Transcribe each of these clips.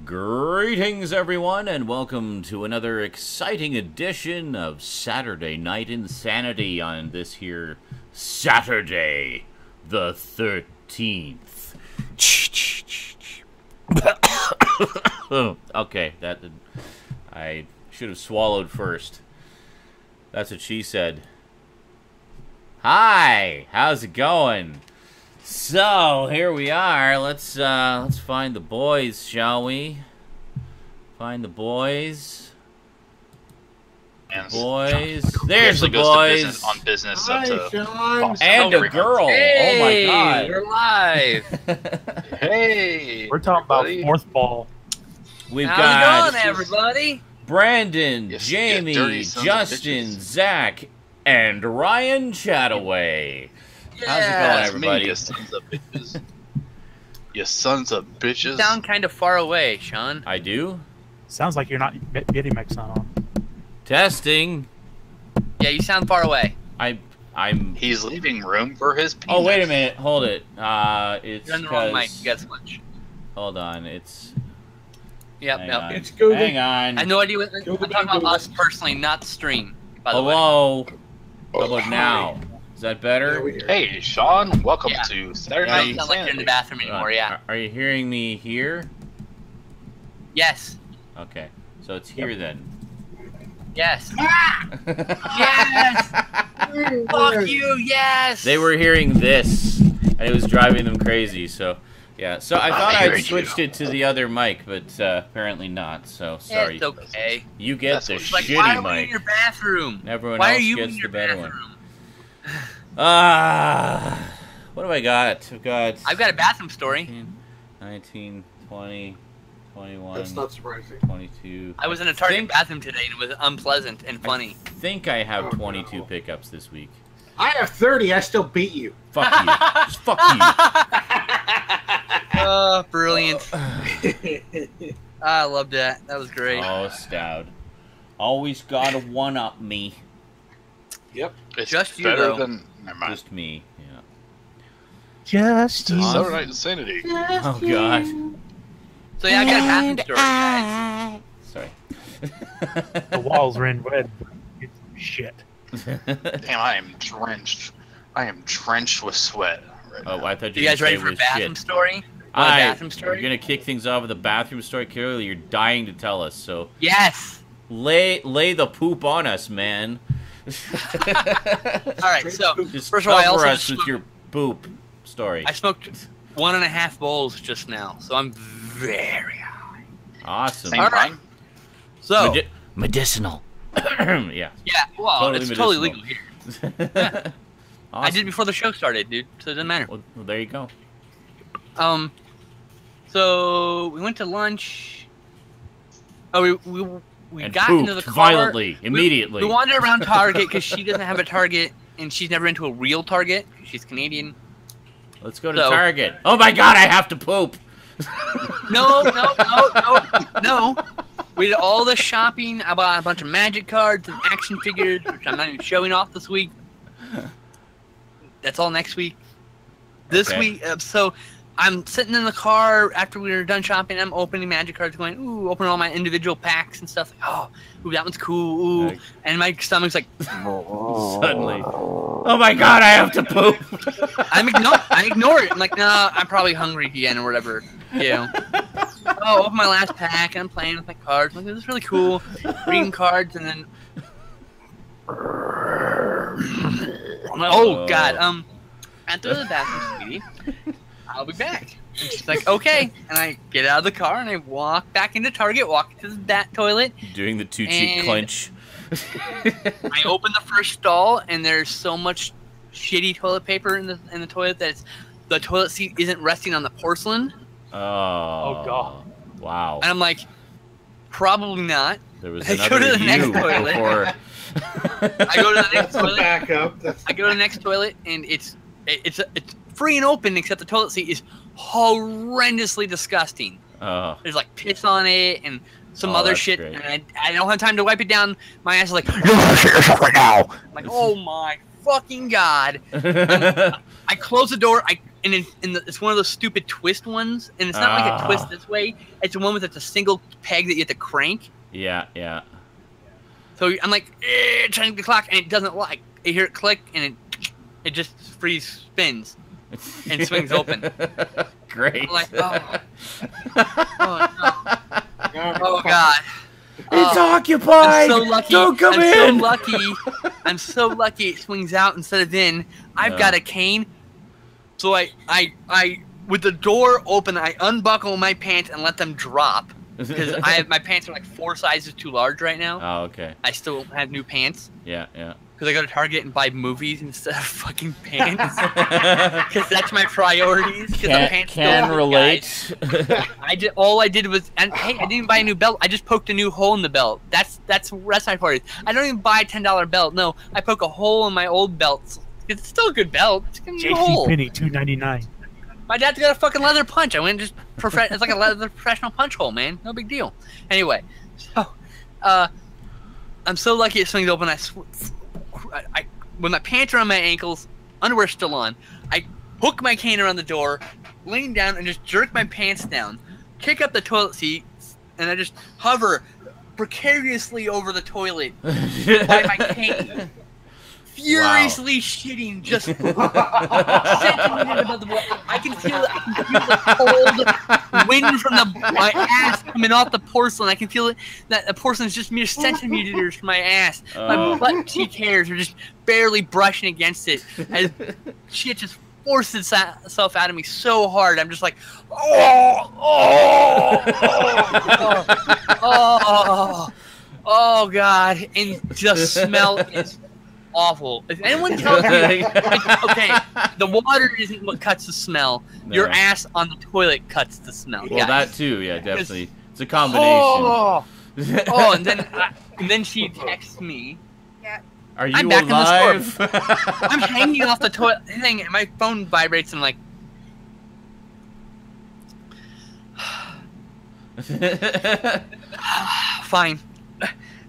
Greetings, everyone, and welcome to another exciting edition of Saturday Night InSaNiTy on this here Saturday, the 13th. Okay, I should have swallowed first. That's what she said. Hi, how's it going? So here we are. Let's find the boys, shall we? Find the boys. Boys. There's the boys. On business. Hi, Sean. And a girl. Hey, oh my God. We're live. Hey. We're talking about fourth ball. We've How's got it going, everybody? Brandon, Yes, Jamie, dirty sons of Justin, bitches. Zach, and Ryan Chataway. How's it going, everybody? Me, you sons of bitches. You sons of bitches. You sound kind of far away, Sean. I do? Sounds like you're not getting mix on. Testing. Yeah, you sound far away. I'm... He's leaving room for his penis. Oh, wait a minute. Hold it. It's You're on the wrong mic. because... You got switch. Hold on. It's... Yep, Hang yep. on. It's Google. Hang on. I have no idea what I'm talking about us personally, not the stream, by the way. Hello? How about now? Is that better? Hey, Sean. Welcome Yeah. to Saturday You Night don't sound like you're in the InSaNiTy. bathroom anymore, yeah. Are you hearing me here? Yes. Okay. So it's here then. Yes. Yes! Fuck you, yes! They were hearing this, and it was driving them crazy, so... Yeah, so I thought I I'd heard switched you. it to the other mic, but apparently not, so sorry. It's okay. You get That's the what- It's like, why shitty are we in mic. your bathroom? Everyone Why else are you gets in the your better one. bathroom? What have I got? I've got a bathroom story. 19, 20, 21, That's not surprising. 22. I was in a Target think- bathroom today and it was unpleasant and funny. I think I have Oh, 22 no. pickups this week. I have 30. I still beat you. Fuck you. Just fuck you. Oh, brilliant. I loved that. That was great. Oh, Stout. Always gotta one-up me. Yep. It's Just you, better though. than... Never mind. Just me, yeah. Just It's Awesome. Saturday Night InSaNiTy. Oh, God. So yeah, I got a bathroom story, guys. Sorry. The walls are in red. It's shit. Damn, I am drenched. I am drenched with sweat right Oh, now. I thought you You guys were ready gonna for a say it was bathroom shit. story? Want a bathroom You're story? gonna kick things off with a bathroom story. Clearly, you're dying to tell us. So Yes. lay the poop on us, man. All right. So Just first of all, I cover also us with smoked, your poop story. I smoked 1.5 bowls just now, so I'm very high. Awesome. Same All right. time? So Medicinal. Yeah. yeah, well, Totally it's totally medicinal. legal here. Awesome. I did before the show started, dude. So it doesn't matter. Well, there you go. So we went to lunch. Oh, we And got pooped into the car violently, immediately. We wandered around Target because she doesn't have a Target and she's never been to a real Target. She's Canadian. Let's go to So- Target. Oh my God, I have to poop. No. We did all the shopping. I bought a bunch of magic cards and action figures, which I'm not even showing off this week. That's all next week. This Okay. week, so I'm sitting in the car after we were done shopping. I'm opening magic cards, going, ooh, opening all my individual packs and stuff. Like, oh, ooh, that one's cool. Ooh, Like- and my stomach's like, Suddenly. Oh my God, I have to poop. I ignore it. I'm like, nah, I'm probably hungry again or whatever. You know. Oh, open my last pack and I'm playing with my cards. I'm like, this is really cool. Reading cards and then. I'm like, oh God. After the bathroom, sweetie, I'll be back. And she's like, okay. And I get out of the car and I walk back into Target, walk to that toilet. Doing the two-cheek And- clench. I open the first stall and there's so much shitty toilet paper in the toilet that the toilet seat isn't resting on the porcelain. Oh. God. Wow. And I'm like, probably not. There was I go another to the next you toilet. before. I go to the next toilet. Back up. That's I go to the next toilet and it's free and open except the toilet seat is horrendously disgusting. Oh. There's like piss on it and some Oh, other that's shit, great. and I don't have time to wipe it down. My ass is like, you're gonna shit yourself right now. I'm like, oh my fucking God. I close the door. it's one of those stupid twist ones, and it's not like a twist this way. It's the one with a single peg that you have to crank. Yeah, yeah. So I'm like trying to clock, and it doesn't like. I hear it click, and it just freeze spins and swings open. Great. I'm like, oh no. Oh God. It's occupied. I'm so lucky. Don't come in. I'm so lucky. I'm so lucky. It swings out instead of in. I've got a cane, so I with the door open, I unbuckle my pants and let them drop because my pants are like 4 sizes too large right now. Oh, okay. I still have new pants. Yeah, yeah. Because I go to Target and buy movies instead of fucking pants. Because that's my priorities. Can relate. All I did was, and hey, I didn't buy a new belt. I just poked a new hole in the belt. That's my priorities. I don't even buy a $10 belt. No, I poke a hole in my old belt. It's still a good belt. It's a new hole. JCPenney, $2.99. My dad's got a fucking leather punch. I went and it's like a leather professional punch hole, man. No big deal. Anyway, so I'm so lucky it swings open. When my pants are on my ankles, underwear's still on, I hook my cane around the door, lean down, and just jerk my pants down, kick up the toilet seat, and I just hover precariously over the toilet by my cane, furiously shitting just centimeters above the wall. I can feel the cold wind from my ass coming off the porcelain. I can feel it that the porcelain is just mere centimeters from my ass. My butt cheek hairs are just barely brushing against it. As shit just forces itself out of me so hard. I'm just like, oh God, and the smell is awful. If anyone tells me, okay, the water isn't what cuts the smell. No. Your ass on the toilet cuts the smell. Well, that too, yeah, definitely. It's a combination. And then she texts me. Yeah. Are you I'm back alive? In the store. I'm hanging off the toilet thing, and my phone vibrates, and I'm like, fine.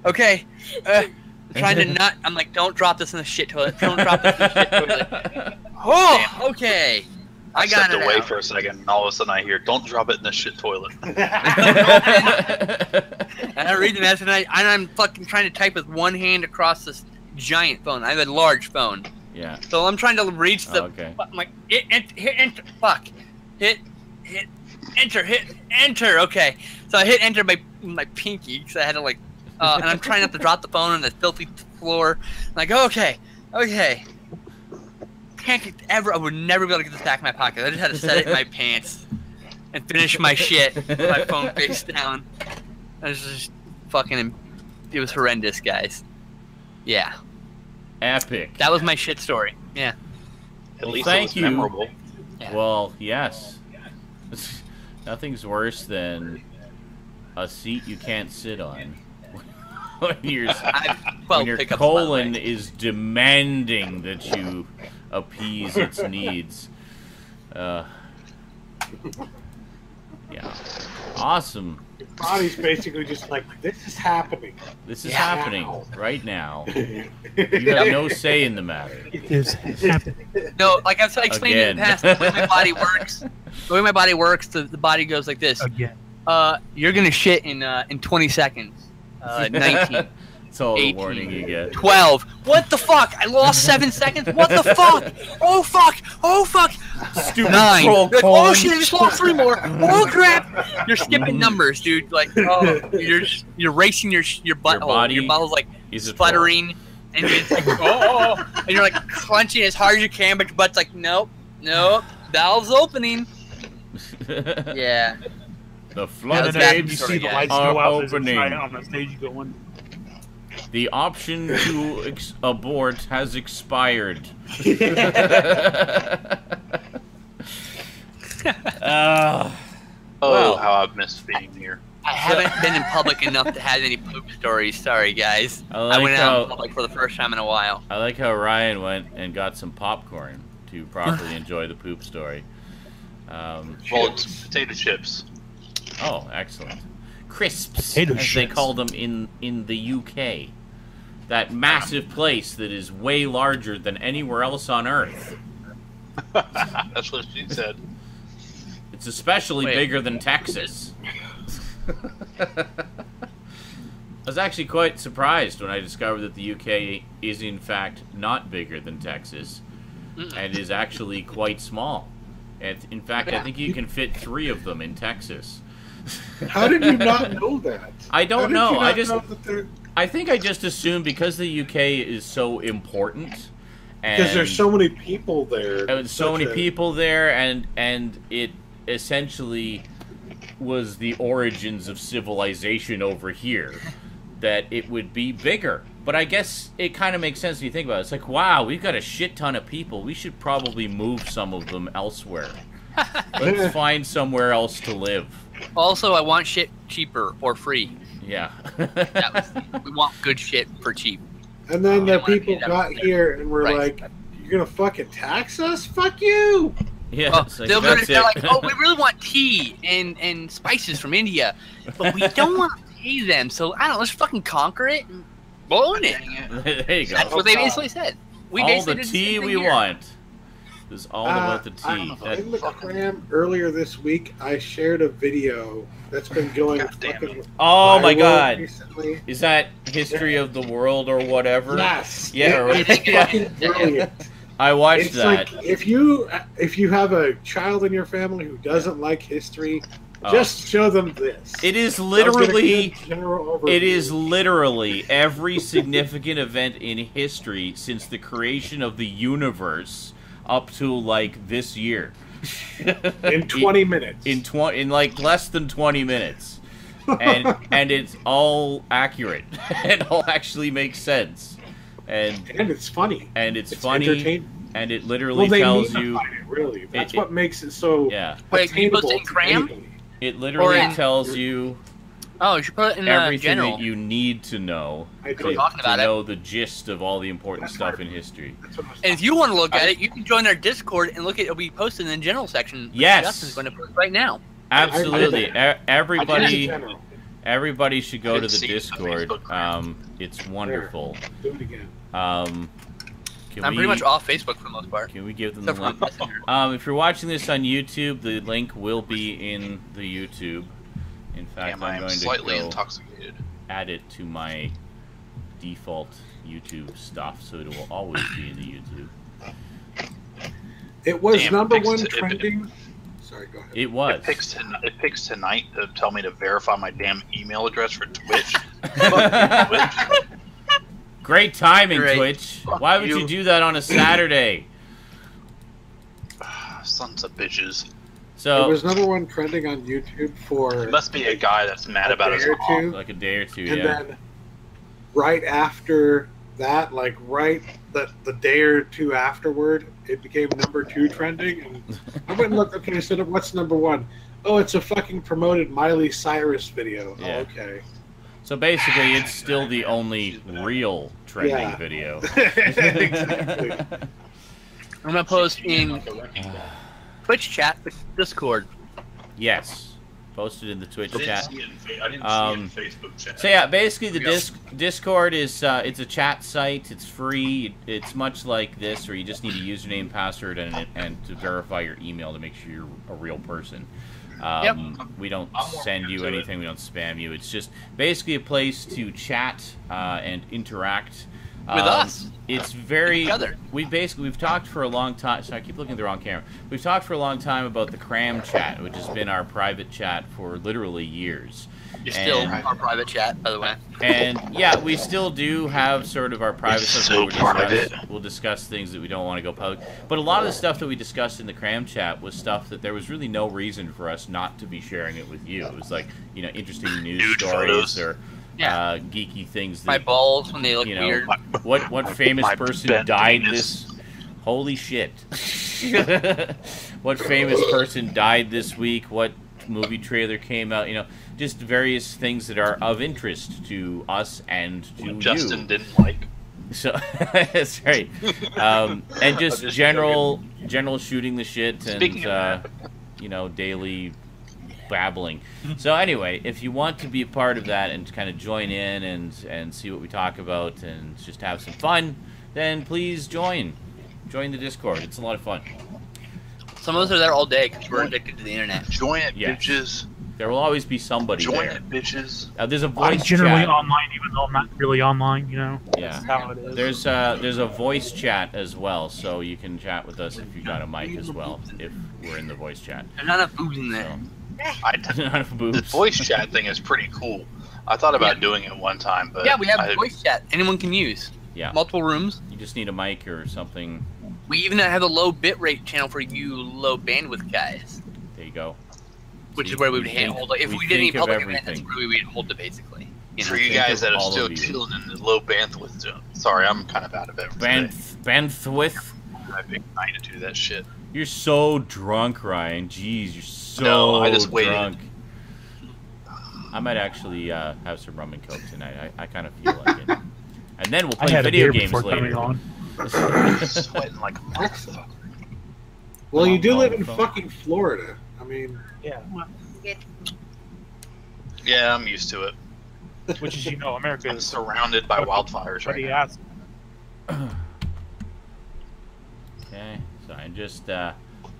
Okay. Trying to not. I'm like, don't drop this in the shit toilet. Don't drop this in the shit toilet. Oh, okay. I got it. Stepped away for a second, and all of a sudden I hear, "Don't drop it in the shit toilet." And I read the message, and I'm fucking trying to type with one hand across this giant phone. I have a large phone. Yeah. So I'm trying to reach the. Okay. I'm like, hit enter. Fuck. Hit enter. Okay. So I hit enter by my pinky because I had to like. And I'm trying not to drop the phone on the filthy floor. I'm like, okay. I would never be able to get this back in my pocket. I just had to set it in my pants and finish my shit with my phone face down. It was just fucking. It was horrendous, guys. Yeah. Epic. That was my shit story. Yeah. At least thank it was memorable. Yeah. Well, yes. Nothing's worse than a seat you can't sit on. When your colon is demanding that you appease its needs. Yeah. Awesome. Your body's basically just like, this is happening. This is happening right now. You have no say in the matter. It is happening. No, like I've explained in the past, the way my body works, the body goes like this. Again. You're gonna shit in 20 seconds. 19. That's all 18, the warning you get. 12. What the fuck? I lost 7 seconds. What the fuck? Oh fuck! Oh fuck! Stupid 9. troll Like, colon. oh shit! I just lost 3 more. Oh crap! You're skipping numbers, dude. Like, oh, you're racing your butthole. Your bottle's like sputtering, and you're like, oh, and you're like clenching as hard as you can, but your butt's like, nope, valve's opening. Yeah. The You floodgates see the lights are go out opening. on the stage. You go in. The option to abort has expired. Well, how I've missed being here. I haven't been in public enough to have any poop stories. Sorry, guys. I went out in public for the first time in a while. I like how Ryan went and got some popcorn to properly enjoy the poop story. Well, it's potato chips. Oh, excellent. Crisps, Potato as they chips. call them in the UK. That massive place that is way larger than anywhere else on Earth. That's what she said. It's especially bigger than Texas. I was actually quite surprised when I discovered that the UK is in fact not bigger than Texas and is actually quite small. And in fact, I think you can fit 3 of them in Texas. How did you not know that? I don't know. I think I just assumed because the UK is so important. Because there's so many people there. And so many people there, and it essentially was the origins of civilization over here, that it would be bigger. But I guess it kind of makes sense when you think about it. It's like, wow, we've got a shit ton of people. We should probably move some of them elsewhere. Let's find somewhere else to live. Also, I want shit cheaper or free. Yeah. We want good shit for cheap. And then the people got here and were like, "You're gonna fucking tax us? Fuck you!" Yeah, they're like, "Oh, we really want tea and spices from India, but we don't want to pay them. So I don't know, let's fucking conquer it and own it." There you go. That's what they basically said. All the tea we want. It's all about the tea. In the cram earlier this week, I shared a video that's been going fucking oh my god! Recently. Is that history of the world or whatever? Yes. Yeah. It's fucking brilliant. I watched that. Like, if you have a child in your family who doesn't like history, just show them this. It is literally every significant event in history since the creation of the universe up to like this year. In 20 minutes. In like less than 20 minutes. And it's all accurate. It all actually makes sense. And it's funny. And it's funny. And it literally tells you it, really. That's what makes it so Wait, can you post it in cram? It literally tells you you should put it in everything general. that you need to know to know the gist of all the important stuff in history. And if you want to look at it, you can join our Discord and look at it. It'll be posted in the general section. Yes. Justin's going to post right now. Absolutely. Everybody should go to the Discord. It's wonderful. Do it again. I'm pretty much off Facebook for the most part. Can we give them the link? If you're watching this on YouTube, the link will be in the YouTube. In fact, I'm going to go add it to my default YouTube stuff, so it will always be in the YouTube. It was #1 trending. Sorry, go ahead. It was. It picks tonight to tell me to verify my damn email address for Twitch. Great timing, Twitch. Why would you do that on a Saturday? Sons of bitches. So it was #1 trending on YouTube for. It must be a guy that's mad about his mom. Like a day or two, and then right after that, like the day or two afterward, it became #2 trending. And I went and looked. Okay, so what's #1? Oh, it's a fucking promoted Miley Cyrus video. Yeah. Oh, okay. So basically, it's still the only real trending video. Exactly. I'm gonna post in Twitch chat, Discord. Yes, posted in the Twitch chat. I didn't see it in Facebook chat. So yeah, basically the Discord is it's a chat site. It's free. It's much like this, where you just need a username, password, and to verify your email to make sure you're a real person. We don't send you anything. We don't spam you. It's just basically a place to chat and interact with us. It's very. We've talked for a long time. Sorry, I keep looking at the wrong camera. We've talked for a long time about the Cram chat, which has been our private chat for literally years. You're still our private chat, by the way. And yeah, we still do have sort of our private stuff. We'll discuss things that we don't want to go public. But a lot of the stuff that we discussed in the Cram chat was stuff that there was really no reason for us not to be sharing it with you. It was like, interesting news stories or geeky things. That, my balls when they look weird. What famous person died this? Holy shit! What famous person died this week? What movie trailer came out? Just various things that are of interest to us and to you. Justin didn't like. So that's right. And just general shooting the shit and daily babbling. So anyway, if you want to be a part of that and kind of join in and see what we talk about and just have some fun, then please join the Discord. It's a lot of fun. Some of us are there all day because we're addicted to the internet. Join it, Yes. bitches. There will always be somebody Join there. it, bitches. There's a I'm voice generally chat. online, even though I'm not really online. You know. Yeah. That's how it is. There's a voice chat as well, so you can chat with us if you got a mic as well. If we're in the voice chat. There's not enough boobs in there. Not The boobs. voice chat thing is pretty cool. I thought about doing it one time, but Yeah, we have voice chat. Anyone can use. Yeah. Multiple rooms. You just need a mic or something. We even have a low bitrate channel for you low bandwidth guys, There you go. which See, is where we would we think- hold it. If we we did any think of public event, that's everything. where we would hold it basically. You know? for you think guys of that are all still of you. chilling in the low bandwidth zone. Sorry, I'm kind of out of it. for today. Bandwidth. My big night to do that shit. You're so drunk, Ryan. Jeez, you're so No, I just waited. drunk. I might actually have some rum and coke tonight. I kind of feel like it. And then we'll I play had a video beer games before coming later. on. Sweating like a motherfucker. Well, you do Oh, live in oh. fucking Florida. I mean, Yeah. Yeah, I'm used to it. Which is, you know, America I'm is surrounded by wildfires right pretty now. awesome. Okay, so I'm just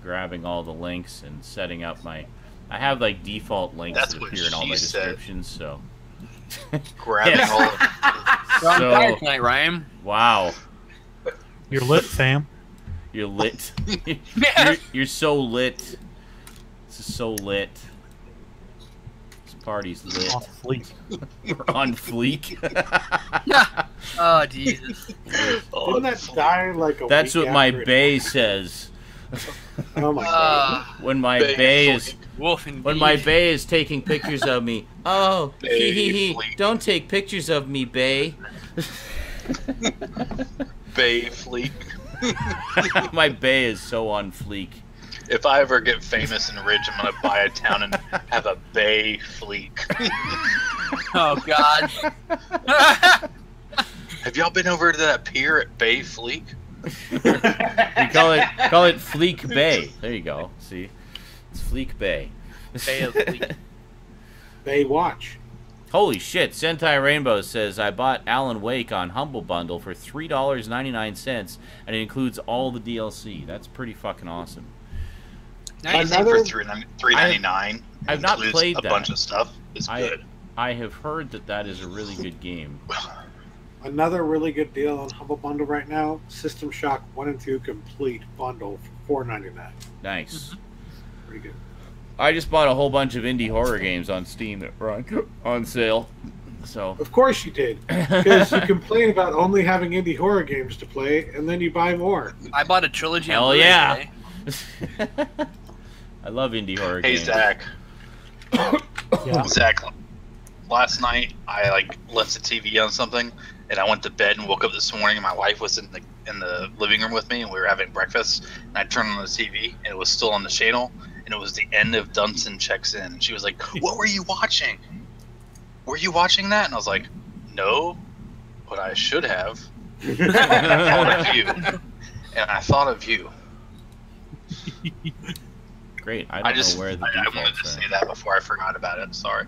grabbing all the links and setting up my. I have like default links That's that what appear in all my she said. descriptions. So, Grabbing Yes. all of We're on So- fire tonight, Ryan. wow, You're lit, fam. you're lit. Yeah. you're so lit. This is so lit. This party's lit. Off fleek. We're on fleek. Oh Jesus. Oh, didn't that die like a That's week what my after it bae happened? says. Oh my god. When my Bae bae is Wolf indeed. when my bae is taking pictures of me. Oh, Bae he. fleek. Don't take pictures of me, bae. Bay fleek. My bae is so on fleek. If I ever get famous and rich, I'm gonna buy a town and have a bay fleek. Oh God. Have y'all been over to that pier at Bay Fleek? We call it Fleek Bay. There you go. See, it's Fleek Bay. Bay of fleek. Bay Watch. Holy shit! Sentai Rainbow says I bought Alan Wake on Humble Bundle for $3.99, and it includes all the DLC. That's pretty fucking awesome. Anything for $3.99 I've not includes played a that. bunch of stuff. It's good. I have heard that is a really good game. Another really good deal on Humble Bundle right now. System Shock 1 and 2 complete bundle for $4.99. Nice. Pretty good. I just bought a whole bunch of indie horror games on Steam that were on sale. So Of course you did. Because you complain about only having indie horror games to play, and then you buy more. I bought a trilogy. Hell on Blu-ray yeah. today. I love indie horror Hey games. Zach, Yeah. Zach, last night I left the TV on something, and I went to bed and woke up this morning, and my wife was in the living room with me, and we were having breakfast, and I turned on the TV, and it was still on the channel, and it was the end of Dunstan Checks In, and she was like, "What were you watching? Were you watching that?" And I was like, "No, but I should have." And I thought of you, and I thought of you. Great. I I don't just know where the I wanted to defaults say are. that before I forgot about it. Sorry.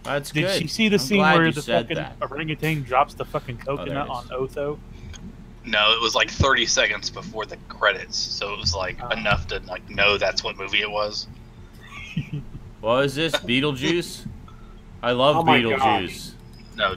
That's Did good. you see the I'm scene glad where you the said fucking that. orangutan drops the fucking there coconut it on is. Otho? No, it was like 30 seconds before the credits, so it was enough to know that's what movie it was. What is this? Beetlejuice? I love Oh my Beetlejuice. No,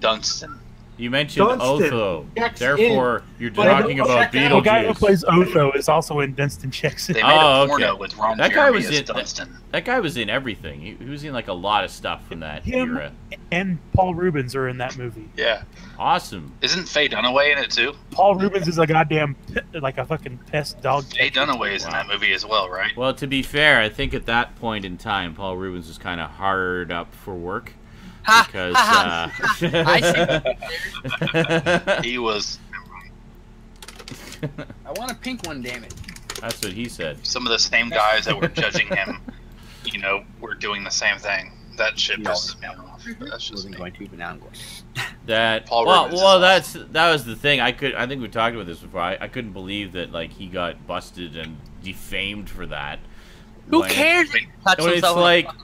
Dunstan. You mentioned Dunstan Otho. checks Therefore, you're But I talking don't about check out. The guy who Beetlejuice. plays Otho is also in Dunstan Checks In. They made Oh, a porno okay. with Ron That guy Jeremy was as in- Dunstan. That guy was in everything. He was in like a lot of stuff from that Him era. and Paul Rubens are in that movie. Yeah. Awesome. Isn't Faye Dunaway in it too? Paul Rubens is a goddamn, like a fucking pest dog. Faye Dunaway is in that movie as well, right? Well, to be fair, I think at that point in time, Paul Rubens was kind of hard up for work. Ha, Because ha, I He was. I want a pink one, damn it. that's what he said. Some of the same guys that were judging him, were doing the same thing. That shit pisses me off. But that's just me. Wasn't going to, but now I'm going to. That Paul well, Rubens is well, awesome. that was the thing. I think we talked about this before. I couldn't believe that he got busted and defamed for that. Who When- cares? If he touched when it's himself on like- a fucking-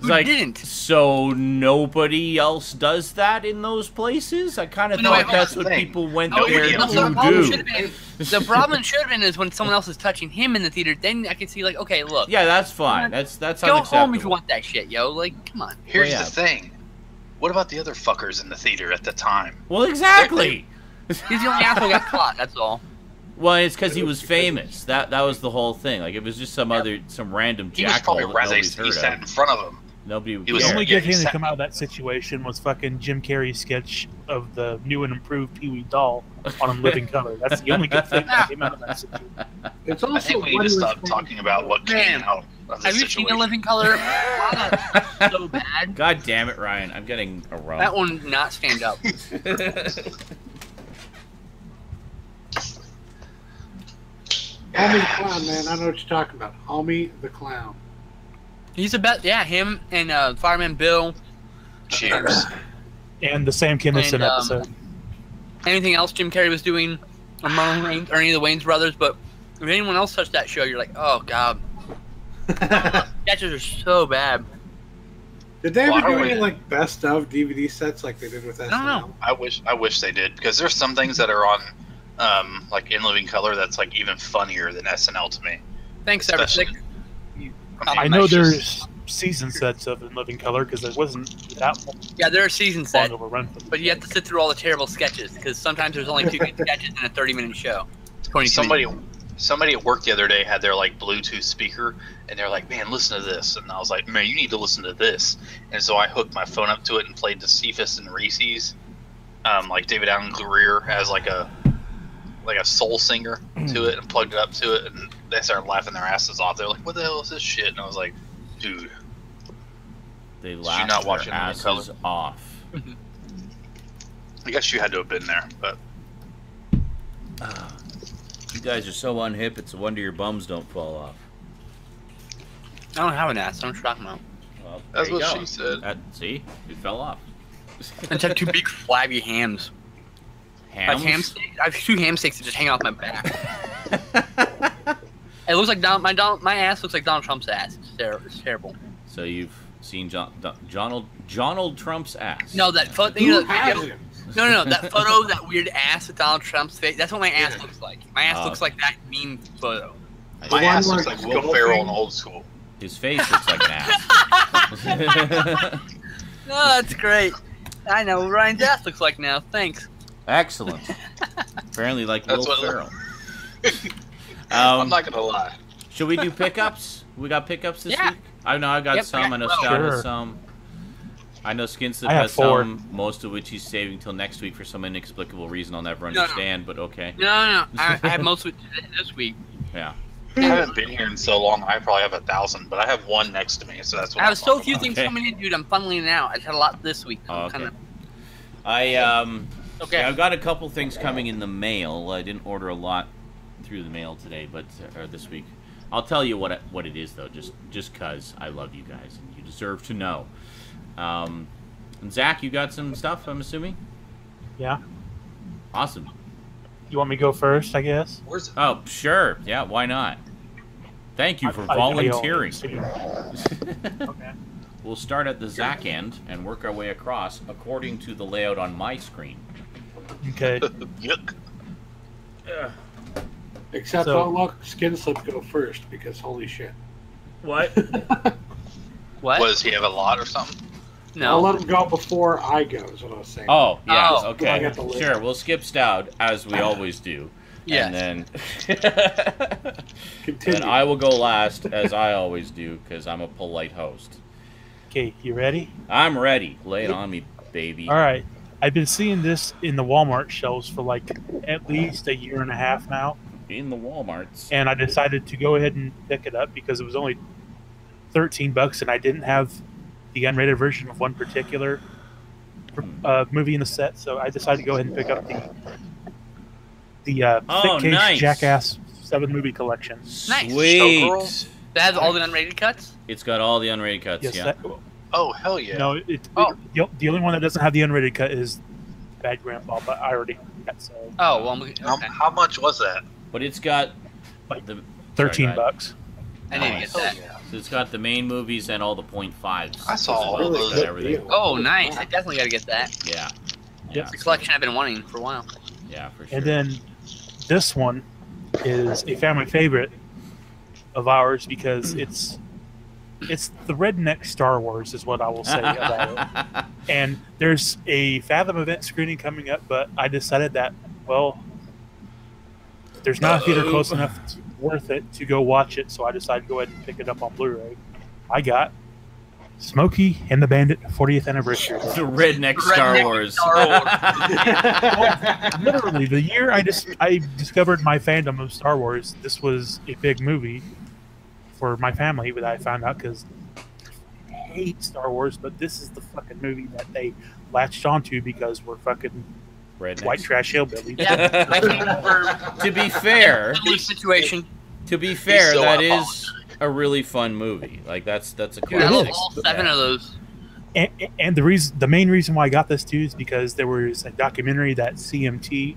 It's Who like, didn't? so nobody else does that in those places? I kind of No, thought wait, that's hold what on. people went Nobody there else. to The problem should do. have been. The problem should have been is when someone else is touching him in the theater. Then I can see like, okay, look, Yeah, that's fine. That's go unacceptable. home if you want that shit, yo. Like, come on. Here's yeah. the thing. What about the other fuckers in the theater at the time? Well, exactly. He's the only asshole who got caught. That's all. Well, it's because he was famous. That was the whole thing. Like, it was just some random He was jackhole probably that rather nobody's he heard sat of. in front of him. Nobody would He was The care. only Yeah, good thing he to sat- come out of that situation was fucking Jim Carrey's sketch of the new and improved Pee Wee doll on living color. That's the only good thing that came out of that situation. It's I also think we need what to he was stop thinking. talking about what came Man, out of Have this you seen situation. A Living Color? That's so bad. God damn it, Ryan! I'm getting a rump. That one did not stand up. Homie the Clown, man. I know what you're talking about. Homie the Clown. He's the best. Yeah, him and Fireman Bill. Cheers. And the Sam Kinison And, episode. Anything else Jim Carrey was doing among Wayans, or any of the Wayans brothers, but if anyone else touched that show, you're like, oh god, sketches are so bad. Did they ever Why do are any we- like best of DVD sets like they did with SNL? don't know. I wish they did, because there's some things that are on like In Living Color that's like even funnier than SNL to me. Thanks, Especially- everything. I mean, know that's just- there's season sets of In Living Color because it wasn't that Yeah, there are season long set, of a run. For them. but you have to sit through all the terrible sketches because sometimes there's only 2 good sketches in a 30-minute show. 22 minutes. Somebody at work the other day had their like Bluetooth speaker, and they're like, "Man, listen to this," and I was like, "Man, you need to listen to this." And so I hooked my phone up to it and played the Cephas and Reese's, like David Allen Greer as like a soul singer to it, and plugged it up to it, and they started laughing their asses off. They're like, "What the hell is this shit?" And I was like, "Dude, They you laughed not their watch In Living asses off. I guess you had to have been there." But You guys are so unhip. It's a wonder your bums don't fall off. I don't have an ass. I don't talk about. Well, That's there you what go. she said. See, it fell off. I just have 2 big flabby hams. I have Hams? ham steaks. I have 2 ham steaks that just hang off my back. It looks like my ass looks like Donald Trump's ass. It's terrible. So you've seen Donald Trump's ass? No, that photo. Who You know, hasn't? no. That photo, that weird ass with Donald Trump's face. That's what my ass looks like. My ass Oh. looks like that meme photo. my one ass where looks like it's Will golfing? Ferrell in Old School. His face looks like an ass. No, that's great. I know what Ryan's ass looks like now. Thanks. Excellent. Apparently, like That's Will what it Ferrell. I'm not gonna lie. Should we do pickups? We got pickups this Yeah. week? I know I got Yep, some. I know well, Scout has sure. some. I know Skinslip I have has 4. some, most of which he's saving till next week for some inexplicable reason I'll never No. understand, but okay. No. I have most of it this week. Yeah. I haven't been here in so long. I probably have 1,000, but I have one next to me, so that's what I I'm have so talking few about. things Okay. coming in, dude. I'm funneling it out. I just had a lot this week. Oh, I'm okay. kinda- Yeah, I've got a couple things coming in the mail. I didn't order a lot through the mail today, but or this week. I'll tell you what it is though, just cause I love you guys and you deserve to know. And Zach, you got some stuff, I'm assuming? Yeah. Awesome. You want me to go first, I guess? Where's it? Oh, sure. Yeah, why not? Thank you for volunteering. Okay. We'll start at the Zach end and work our way across according to the layout on my screen. Okay. Yuck. Except So- don't let Skinslip go first because holy shit. What? What? Does he have a lot or something? I'll No. let him go before I go, is what I was saying. Oh, yeah, Oh. I okay. got the list. Sure, we'll skip Stout, as we always do. Yes. And then... Continue. then I will go last, as I always do, because I'm a polite host. Okay, you ready? I'm ready. Lay it on me, baby. All right. I've been seeing this in the Walmart shelves for like at least a year and a half now, In the Walmarts. and I decided to go ahead and pick it up because it was only $13, and I didn't have the unrated version of one particular movie in the set, so I decided to go ahead and pick up the Oh, Thick Case nice. Jackass 7 movie collection. Nice. Sweet. That has all the unrated cuts? It's got all the unrated cuts, Yes, yeah. that, Oh, hell yeah. no, Oh. the only one that doesn't have the unrated cut is Bad Grandpa, but I already had that, so Oh, well, okay. How much was that? But it's got... Like the 13 sorry, go ahead. bucks. I need to get that. Yeah. So it's got the main movies and all the .5s. I saw all Really those. good everything. deal. Oh, nice. I definitely got to get that. Yeah. Yep. It's a collection I've been wanting for a while. Yeah, for sure. And then this one is a family favorite of ours because it's the redneck Star Wars is what I will say about it. And there's a Fathom event screening coming up, but I decided that, well, there's not a theater close enough worth it to go watch it, so I decided to go ahead and pick it up on Blu-ray. I got Smokey and the Bandit 40th anniversary. The redneck Star Wars. Literally, the year I discovered my fandom of Star Wars, this was a big movie for my family that I found out because I hate Star Wars, but this is the fucking movie that they latched onto because we're fucking Rednecks. white trash hillbillies. Yeah, I think To be fair, for situation. that so is a really fun movie. Like that's a Dude, I love classic. all 7 of those. And the main reason why I got this too is because there was a documentary that CMT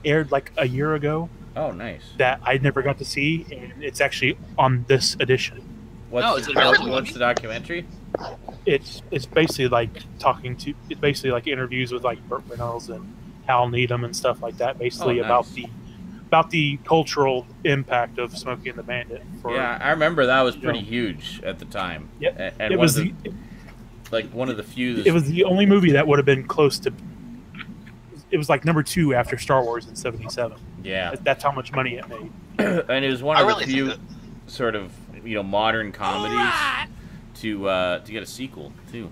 aired like a year ago Oh, nice. that I never got to see, and it's actually on this edition. What's the documentary? It's basically like it's basically like interviews with like Burt Reynolds and Hal Needham and stuff like that, basically Oh, nice. about the cultural impact of Smokey and the Bandit. Yeah, I remember that was pretty huge at the time. Yep. And It was one of the few. it was the only movie that would have been close to. It was like number 2 after Star Wars in '77. Yeah, That's how much money it made. and it was one I of really the few think sort of modern comedies to get a sequel too.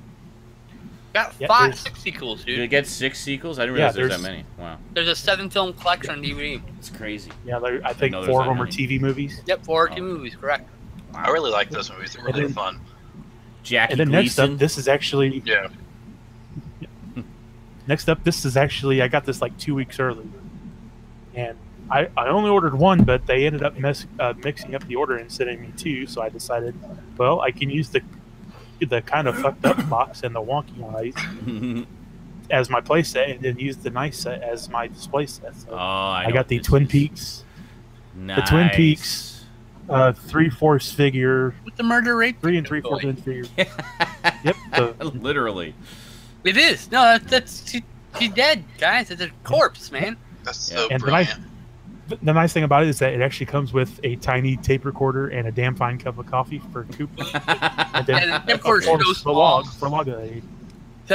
Got Yeah, 5, there's- 6 sequels, Did dude. it get 6 sequels? I didn't Yeah, realize there's that there's- many. Wow, There's a 7-film collection on DVD. it's crazy. Yeah, I think know there's 4 of that them are many. TV movies. Yep, 4 2 movies, correct. I really like those movies. They're really And then- fun. Jackie And then next Gleason. up, this is actually Yeah. I got this like 2 weeks early, and I only ordered 1, but they ended up mixing up the order and sending me 2. So I decided, well, I can use the kind of fucked up box and the wonky eyes as my play set, and then use the nice set as my display set. So I got the Twin Peaks, the Twin Peaks, 3/4 figure, With the murder rate. 3 3/4 inch figure. Yep. Literally. It is. No, she's dead, guys. It's a corpse, man. That's so And the brilliant. The nice thing about it is that it actually comes with a tiny tape recorder and a damn fine cup of coffee for Cooper. And then And the tape recorder's so for small. log aid.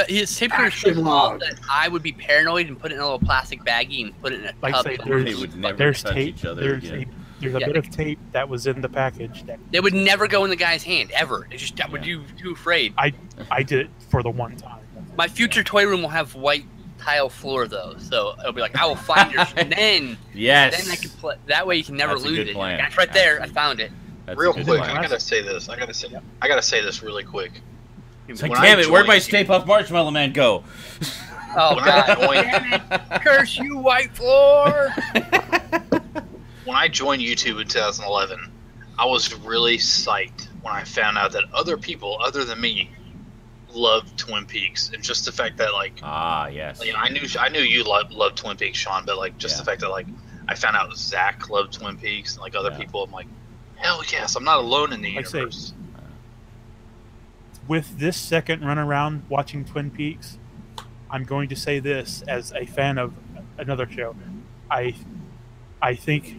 His tape recorder is so Action small log. that I would be paranoid and put it in a little plastic baggie and put it in a Like tub. say, They would never there's touch tape. each other There's again. a Yeah. bit of tape that was in the package that They would never go in the guy's hand ever. It's just I would be too afraid. I did it for the one time. My future toy room will have white tile floor though, so it'll be like I will find yours, and then Yes. I can play. That way you can never That's a lose good it. plan. That's right there. I Absolutely. found it. That's Real a good quick, plan. I gotta say this. I gotta say this really quick. It's like, When I damn it, where'd my joined- Stay Puft Marshmallow Man go? Oh When I god! joined- Damn it. Curse you, white floor! When I joined YouTube in 2011, I was really psyched when I found out that other people other than me loved Twin Peaks, and just the fact that like, Ah, yes. you know, I knew you loved Twin Peaks, Sean, but like just Yeah. the fact that like I found out Zach loved Twin Peaks and like other Yeah. people, I'm like, hell yes, I'm not alone in the Like I say, universe. With this second run around watching Twin Peaks, I'm going to say this as a fan of another show. I think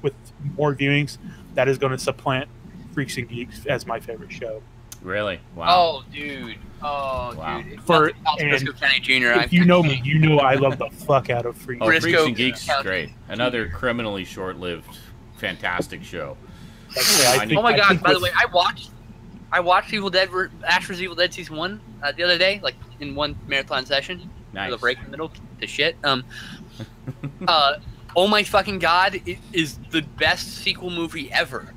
with more viewings, that is going to supplant Freaks and Geeks as my favorite show. Really? Wow. Oh, dude. Oh, Wow. dude. It's For- nothing else and Briscoe County Jr. If you know me, you know I love the fuck out of Freaks. Oh, Briscoe Freaks and Geeks is County. great. Another criminally short-lived, fantastic show. Like I say, I think- Oh my I god! think By the with- way, I watched Evil Dead, Ash vs. Evil Dead season 1 the other day, like in one marathon session. Nice. With a break in the middle to shit. Oh my fucking god! It is the best sequel movie ever.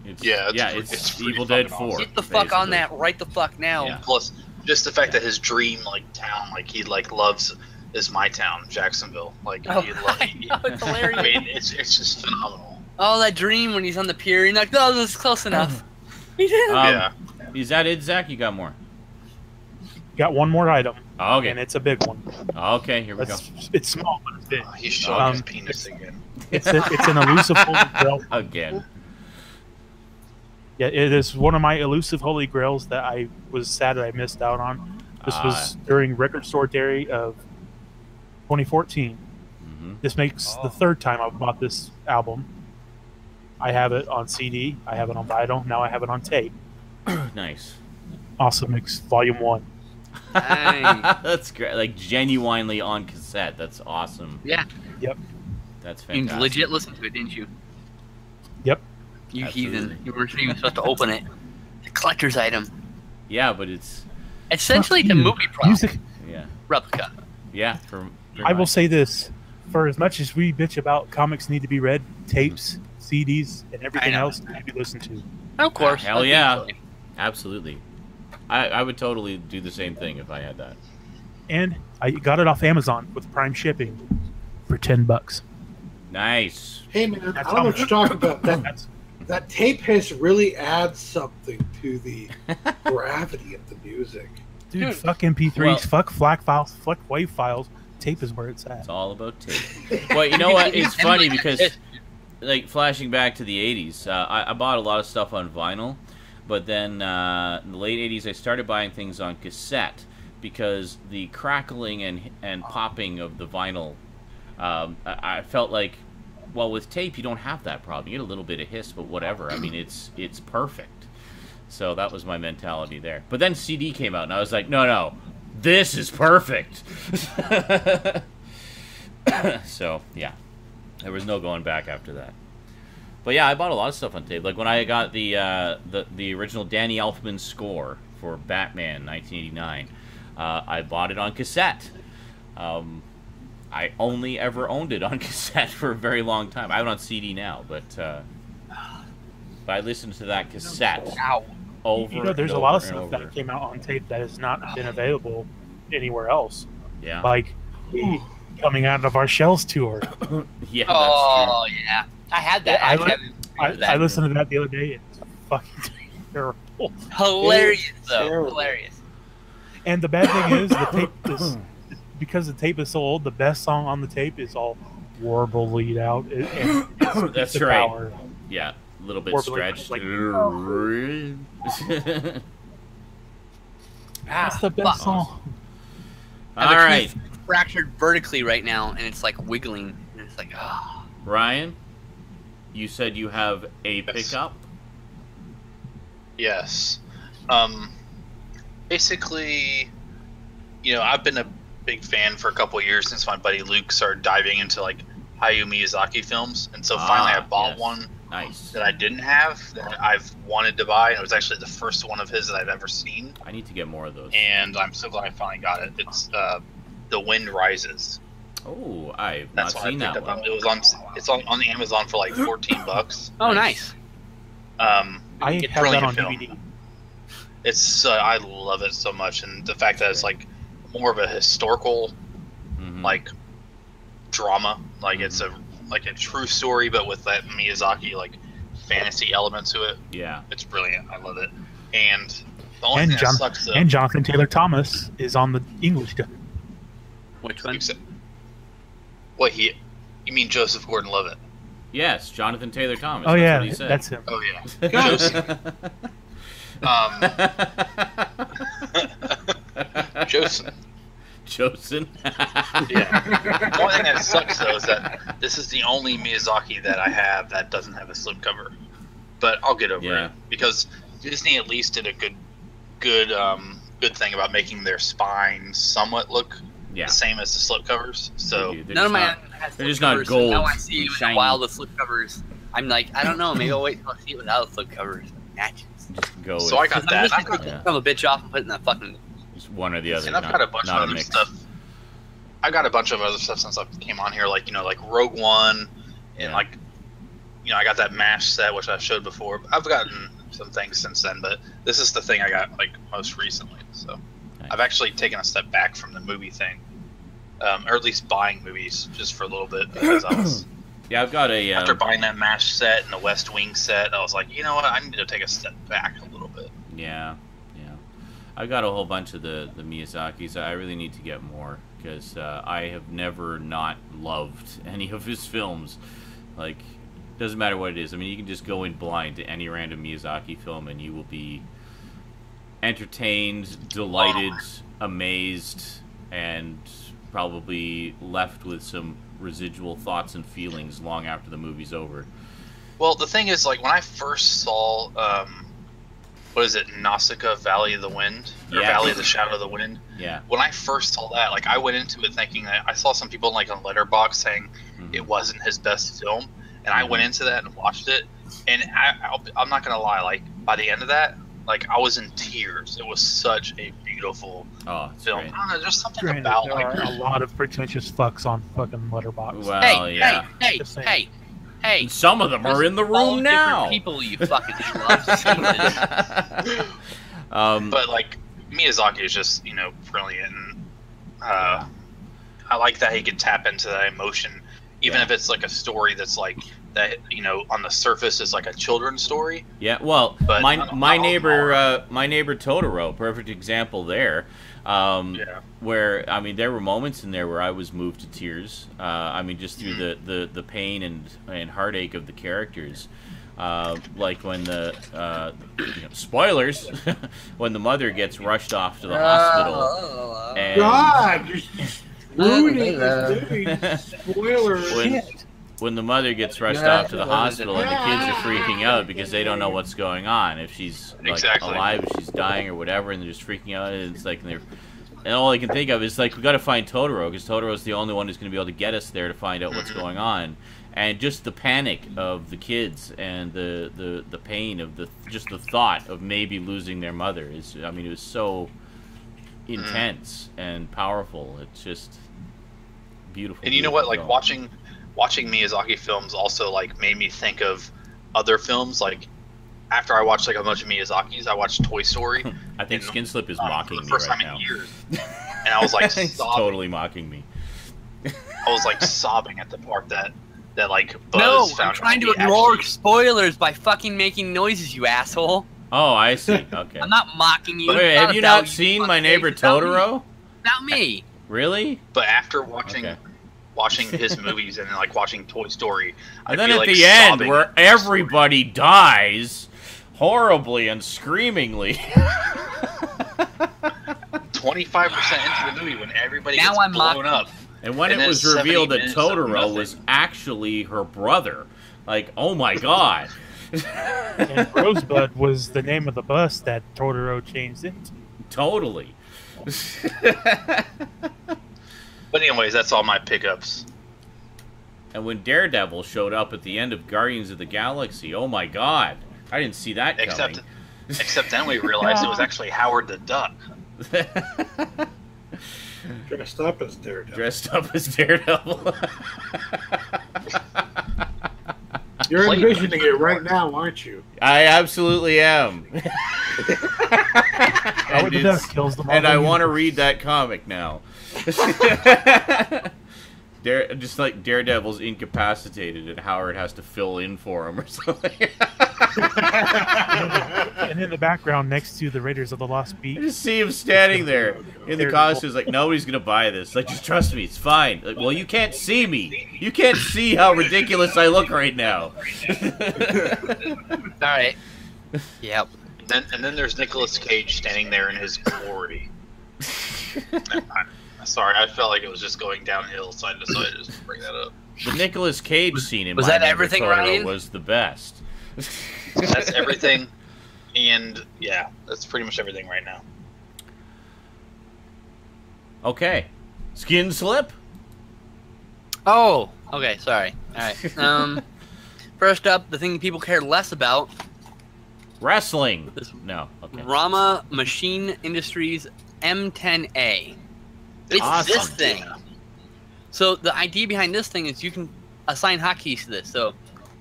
It's, Yeah, it's pretty Evil Dead fucking 4. Get the fuck on basically. that right the fuck now. Yeah. Plus, just the fact that his dream like town, like he like loves, is my town, Jacksonville. Like Oh, he I know, it's hilarious. I mean, it's just phenomenal. Oh, that dream when he's on the pier, you're like, no, this is close enough. He did. Yeah. Is that it, Zach? You got more? got one more item, Oh, and okay. it's a big one. Okay, here we go. It's small, but it's big. He's showing Um, his penis again. It's an elusive folded gel. Again. Yeah, it is one of my elusive holy grails that I was sad that I missed out on. This was during Record Store Day of 2014. Mm-hmm. This makes the third time I've bought this album. I have it on CD, I have it on vinyl, now I have it on tape. Nice. Awesome Mix Volume 1. Nice. That's great. Like, genuinely on cassette. That's awesome. Yeah. Yep. That's You fantastic. legit listened to it, didn't you? Yep. You Absolutely. heathen. You weren't even supposed to open it. It's a collector's item. Yeah, but it's... Essentially, it's a You. movie prop. Music. Yeah. Replica. Yeah, I will say this. For as much as we bitch about comics need to be read, tapes, CDs, and everything know. else need to be listened to. Of course. Hell yeah. Absolutely. I would totally do the same thing if I had that. And I got it off Amazon with Prime shipping for $10. Nice. Hey man, That's I don't know what how you're talking about. That's That tape has really adds something to the gravity of the music. dude, fuck MP3s, Well- fuck FLAC files, fuck WAV files. Tape is where it's at. It's all about tape. Well, you know what? It's funny because, like, flashing back to the 80s, I bought a lot of stuff on vinyl, but then in the late 80s I started buying things on cassette because the crackling and popping of the vinyl, I felt like, well, with tape you don't have that problem. You get a little bit of hiss, but whatever. I mean, it's perfect. So that was my mentality there. But then CD came out, and I was like, no, this is perfect. So, yeah. There was no going back after that. But yeah, I bought a lot of stuff on tape. Like when I got the original Danny Elfman score for Batman 1989, I bought it on cassette. I only ever owned it on cassette for a very long time. I have it on CD now, but I listened to that cassette over. You know, there's and a lot of over and stuff over. that came out on tape that has not been available anywhere else. Yeah. Like coming out of our Shells tour. Yeah, that's Oh, yeah. I had that. I, Actually, I listened to that the other day. It's fucking terrible. Hilarious, It's though. terrible. Hilarious. And the bad thing is, the tape is because the tape is so old. The best song on the tape is all warble lead out. That's the right. power. Yeah, a little bit Warbling, stretched. like, Ah, That's the best fuck. song. And All the right, tree's fractured vertically right now, and it's like wiggling. And it's like, ah. Ryan, you said you have a Yes. pickup. Yes. Basically, I've been a big fan for a couple of years since my buddy Luke started diving into like Hayao Miyazaki films, and so finally I bought yes. one Nice. that I didn't have that I've wanted to buy, and it was actually the first one of his that I've ever seen, I need to get more of those. and I'm so glad I finally got it. It's The Wind Rises. Oh, I've That's not what I seen picked that up. one. It was it's on the Amazon for like $14. Oh, nice. I It's have really that on good film. DVD. It's I love it so much, and the fact that it's like more of a historical Mhm. like drama, like it's a true story, but with that Miyazaki like fantasy element to it. Yeah. It's brilliant. I love it. And the only And thing John that sucks though, and Jonathan Taylor Thomas is on the English dub. Which one? what you mean Joseph Gordon-Levitt? Yes, Jonathan Taylor Thomas. Oh that's yeah, what he said. that's him. Oh yeah, Joseph. Joseph. Chosen. Yeah. The only thing that sucks though is that this is the only Miyazaki that I have that doesn't have a slipcover. But I'll get over Yeah. it because Disney at least did a good thing about making their spines somewhat look Yeah. the same as the slipcovers. So They're None of just my not- has they're slip just not covers, so gold now I see and you in shiny. the wild with slip covers. I'm like, I don't know. Maybe I'll wait till I see it without slip covers. Matches. just go So with I got that. I'm I've just got, Yeah. from a bitch off and put it in that fucking. just one or the other. and I've got a bunch of not a other mix. stuff. I got a bunch of other stuff since I came on here, like like Rogue One, and Yeah. I got that MASH set which I showed before. I've gotten some things since then, but this is the thing I got like most recently. So Nice. I've actually taken a step back from the movie thing, or at least buying movies just for a little bit because I was Yeah, I've got a. after buying that MASH set and the West Wing set, I was like, you know what, I need to take a step back a little bit. Yeah. I've got a whole bunch of the Miyazakis. I really need to get more because I have never not loved any of his films. Like, Doesn't matter what it is. I mean, you can just go in blind to any random Miyazaki film, and you will be entertained, delighted, amazed, and probably left with some residual thoughts and feelings long after the movie's over. Well, the thing is, like, when I first saw, what is it, Nausicaa, Valley of the Wind? Or Valley of the Shadow of the Wind? Yeah. When I first saw that, like, I went into it thinking that I saw some people, like, on Letterboxd saying it wasn't his best film. And I went into that and watched it. And I'm not going to lie, like, by the end of that, like, I was in tears. It was such a beautiful film. Great. I don't know, there's something Granted, about, there like... are a lot of pretentious fucks on fucking Letterboxd. Well, yeah. Hey. Some of them are in the room now. People, you fucking schlubs. But, like, Miyazaki is just, you know, brilliant. And, I like that he can tap into that emotion, even if it's, like, a story that's, like, that, you know, on the surface is like a children's story. Yeah, well, but my neighbor Totoro, perfect example there. Where, I mean, there were moments in there where I was moved to tears. I mean, just through the pain and heartache of the characters. Like when the spoilers, when the mother gets rushed off to the hospital. And God, you're ruining this movie. Spoilers. When the mother gets rushed off to the hospital and the kids are freaking out because they don't know what's going on, if she's like alive, if she's dying or whatever, and they're just freaking out, and it's like and all I can think of is like we got to find Totoro because Totoro's the only one who's going to be able to get us there to find out what's going on, and just the panic of the kids and the pain of just the thought of maybe losing their mother is, I mean, it was so intense and powerful. It's just beautiful. And you know what, like watching Miyazaki films also like made me think of other films. Like after I watched like a bunch of Miyazaki's, I watched Toy Story. I think Skinslip is mocking me first right time now. in years. And I was like He's sobbing. totally mocking me. I was like sobbing at the part that like Buzz found. I'm trying to ignore spoilers by fucking making noises, you asshole. Oh, I see. Okay. I'm not mocking you. Wait, have you not seen My Neighbor Totoro? Not me. Really? But after watching his movies and like watching Toy Story, and then at the end where everybody dies horribly and screamingly. 25% into the movie when everybody gets blown up. And when it was revealed that Totoro was actually her brother, like, oh my god. And Rosebud was the name of the bus that Totoro changed into. Totally. But anyways, that's all my pickups. And when Daredevil showed up at the end of Guardians of the Galaxy, oh my god. I didn't see that coming. Except then we realized it was actually Howard the Duck. Dressed up as Daredevil. You're envisioning it right now, aren't you? I absolutely am. And I want to read that comic now. Just like Daredevil's incapacitated and Howard has to fill in for him or something. And in the background next to the Raiders of the Lost Beach, I just see him standing there in the costumes like, nobody's going to buy this. Like, just trust me, it's fine. Like, well, you can't see me. You can't see how ridiculous I look right now. Alright. Yep. And then there's Nicolas Cage standing there in his glory. Sorry, I felt like it was just going downhill, so I decided to just bring that up. The Nicolas Cage scene in Was My that Neighbor everything, Totoro Ryan? was the best. That's everything, and yeah, that's pretty much everything right now. Okay. Skin slip? Oh, okay, sorry. Alright. First up, the thing people care less about. Wrestling. No, okay. Rama Machine Industries M10A. It's awesome. this thing. So the idea behind this thing is you can assign hotkeys to this. So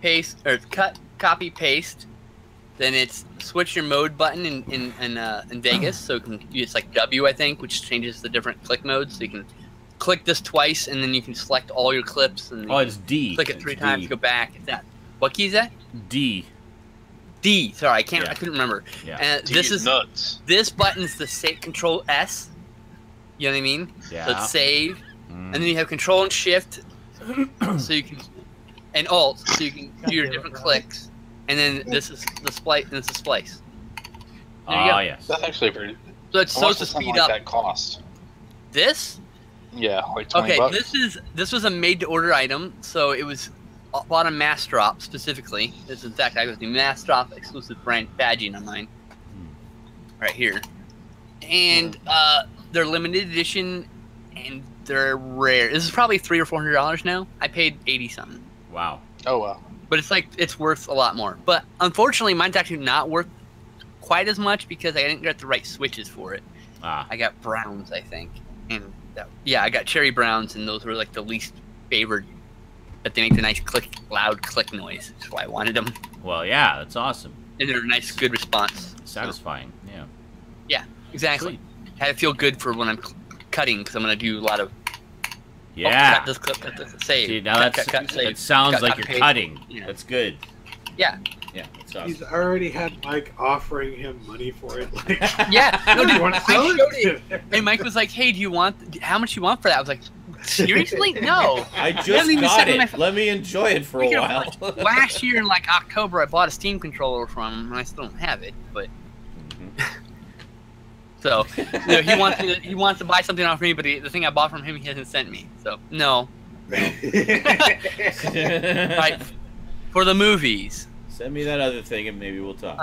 paste or cut, copy, paste. Then it's switch your mode button in Vegas. So you can use like W, I think, which changes the different click modes. So you can click this twice, and then you can select all your clips. And it's D. Click it 3 times, go back. It's that. What key is that? D. D. Sorry, I couldn't remember. Yeah. This is nuts. This button's the save. Control S. You know what I mean? Yeah. So it's save, and then you have Control and Shift, so you can and Alt, so you can do your different clicks. And then this is the splice, and this is splice. There you go. Yes. That's actually pretty. So it's How much supposed to does something speed like up. that cost? This? Yeah, like 20 Okay, bucks. this was a made-to-order item, so it was bought on Mass Drop specifically. This is in fact I got the Mass Drop exclusive brand badging on mine, right here, and they're limited edition, and they're rare. This is probably $300 or $400 now. I paid 80 something. Wow. Oh wow. But it's worth a lot more. But unfortunately, mine's actually not worth quite as much because I didn't get the right switches for it. I got browns, I think, and I got cherry browns, and those were like the least favored. But they make the nice loud click noise. That's why I wanted them. Well, yeah, that's awesome. And they're a nice, good response. Satisfying. Yeah. Yeah, exactly. Sweet. Had to feel good for when I'm cutting because I'm gonna do a lot of. Yeah. Cut this clip, cut this, save. See, now cut, that save. sounds Cut, like cut, you're paste. cutting. Yeah. That's good. Yeah. Yeah, that's awesome. He's already had Mike offering him money for it. Like, Yeah. No, dude, want to I sell showed it? it. And Mike was like, "Hey, how much you want for that?" I was like, "Seriously? No." I haven't just even got sent me my it. phone. Let me enjoy it for a while. Last year in like October, I bought a Steam controller from him, and I still don't have it. But so he wants to buy something off me, but the thing I bought from him, he hasn't sent me. So no. Right. For the movies. Send me that other thing, and maybe we'll talk.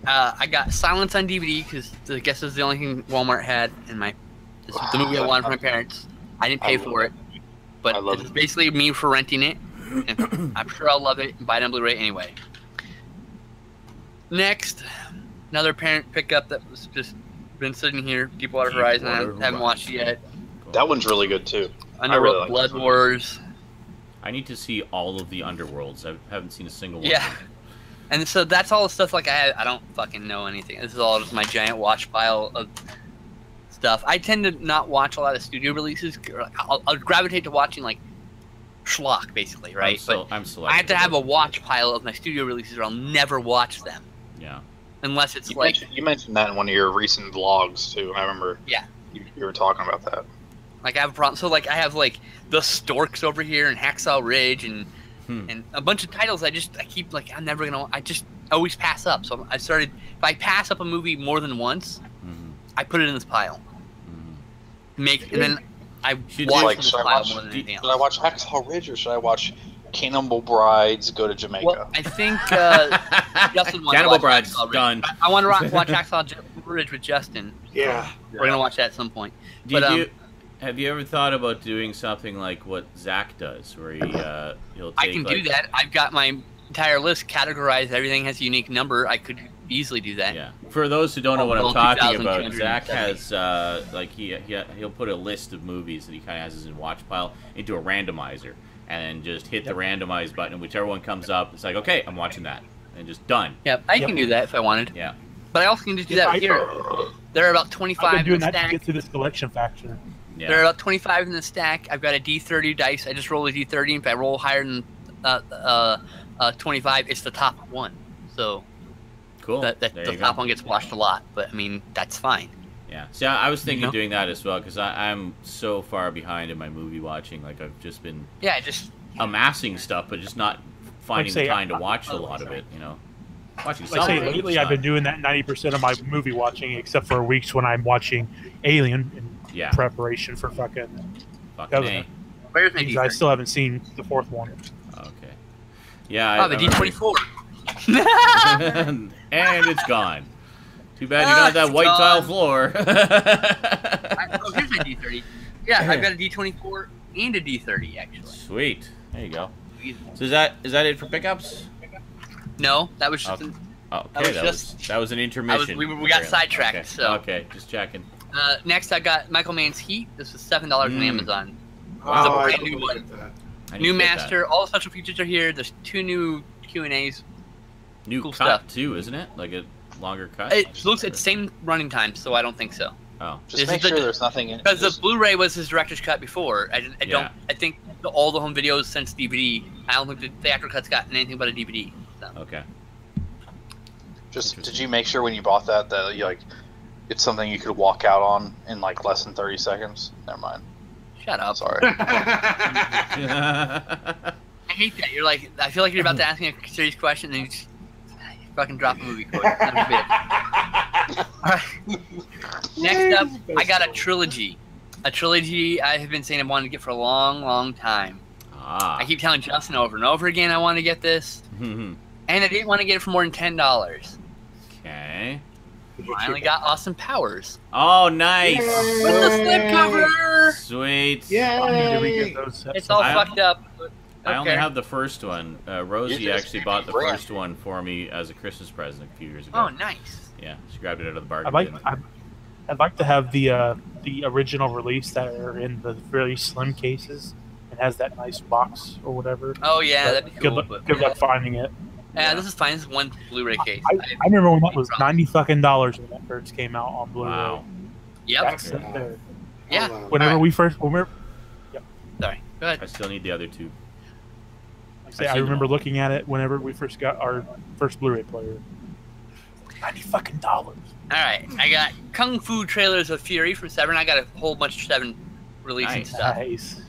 I got Silence on DVD because I guess this is the only thing Walmart had, and this is the movie I wanted for my parents. I didn't pay for it, but it's basically me for renting it, and I'm sure I'll love it and buy it on Blu-ray anyway. Next, another parent pickup that was just been sitting here, Deepwater Horizon. I haven't watched it yet. That one's really good too. Underworld, like Blood this one. Wars. I need to see all of the Underworlds. I haven't seen a single one. Yeah. And so that's all the stuff like I don't fucking know anything. This is all just my giant watch pile of stuff. I tend to not watch a lot of studio releases. I'll gravitate to watching like schlock basically, right? I'm selective. I have to have a watch pile of my studio releases or I'll never watch them. Yeah. Unless it's You mentioned that in one of your recent vlogs too. I remember. Yeah. You were talking about that. Like I have a problem. So like I have like the Storks over here and Hacksaw Ridge and a bunch of titles I keep like I'm never gonna. I just always pass up. So I started. If I pass up a movie more than once, I put it in this pile. And then I watch this pile more than anything else. Should I watch Hacksaw Ridge or should I watch Cannibal Brides Go to Jamaica? Well, I think Justin wants Cannibal to watch Bride's Hacksaw Ridge. done. I want to watch Hacksaw Ridge with Justin. Yeah. We're gonna watch that at some point. Have you ever thought about doing something like what Zach does, where he'll take I can do that. I've got my entire list categorized. Everything has a unique number. I could easily do that. Yeah. For those who don't know what I'm talking about, 2,270. Zach has like he'll put a list of movies that he kind of has in his watch pile into a randomizer, and then just hit the randomize button, and whichever one comes up, it's like, okay, I'm watching that, and just done. Yep, I can do that if I wanted. Yeah. But I also can just do that here. There are about I've 25 been in doing the that to stack. get through this collection factor. Yeah. There are about 25 in the stack. I've got a D30 dice. I just roll a D30. If I roll higher than 25, it's the top one. So Cool. the top one gets washed a lot. But I mean, that's fine. Yeah. See, I was thinking of doing that as well because I'm so far behind in my movie watching. Like I've just been amassing stuff, but just not finding the time to watch a lot of it. You know, watching. Like I say, lately I've been doing that 90% of my movie watching, except for weeks when I'm watching Alien in preparation for fucking Covenant. Where's my I D30? still haven't seen the fourth one. Okay. Yeah. The D24. And it's gone. Too bad you don't have that white tile floor. Here's my D30. Yeah, I've got a D24 and a D30 actually. Sweet. There you go. So is that it for pickups? No, that was just. Okay, that was an intermission. We got sidetracked. Okay. So okay, just checking. Next, I got Michael Mann's Heat. This was $7 on Amazon. Oh, It's a I brand don't new look one. at that. New master. All the special features are here. There's 2 new Q&As. New cool cut stuff. too, isn't it? Like a longer cut. It looks at the same running time, so I don't think so. Oh, Just make sure there's nothing in it. Because the Blu-ray was his director's cut before. I think all the home videos since DVD. I don't think the theatrical cut's gotten anything but a DVD. So. Okay. Did you make sure when you bought that you it's something you could walk out on in like less than 30 seconds? Never mind. Shut up. Sorry. I hate that. You're like, I feel like you're about to ask me a serious question, and you just fucking drop a movie quote. All right. Next up, I got a trilogy. A trilogy I have been saying I wanted to get for a long, long time. I keep telling Justin over and over again I want to get this, and I didn't want to get it for more than $10. Okay. I only got Austin Powers. Oh, nice. With the slipcover. Sweet. Yeah. It's all fucked up. I only Okay. have the first one. Rosie actually bought the first one for me as a Christmas present a few years ago. Oh, nice. Yeah, she grabbed it out of the bargain bin. I'd like to have the original release that are in the very slim cases. It has that nice box or whatever. Oh yeah, But that'd be cool. Good luck finding it. Yeah, this is fine. This is one Blu-ray case. I remember when that was $90 fucking when that first came out on Blu-ray. Wow. Yep. That's it there. Yeah. Whenever we first, Sorry. Go I ahead. still need the other two. I remember looking at it whenever we first got our first Blu-ray player. $90 fucking. All right, I got Kung Fu trailers of Fury from Seven. I got a whole bunch of Seven releasing Nice. stuff. Nice.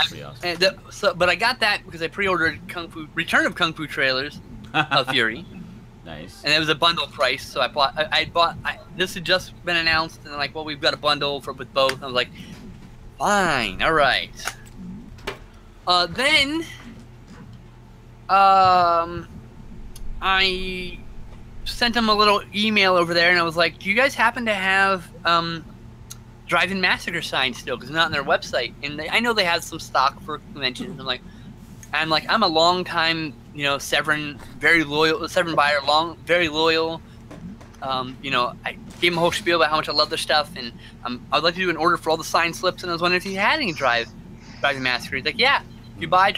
Pretty awesome. But I got that because I pre-ordered Return of Kung Fu trailers of Fury, Nice. and it was a bundle price. So I bought. This had just been announced, and they're like, "Well, we've got a bundle with both." And I was like, "Fine, all right." Then, I sent them a little email over there, and I was like, "Do you guys happen to have Drive-In Massacre signs still? Because it's not on their website." And I know they have some stock for conventions. I'm a long time, Severin, very loyal Severin buyer, very loyal. I gave him a whole spiel about how much I love their stuff, and I'd like to do an order for all the signed slips. And I was wondering if he had any Drive-In Massacre. He's like, "Yeah. If you buy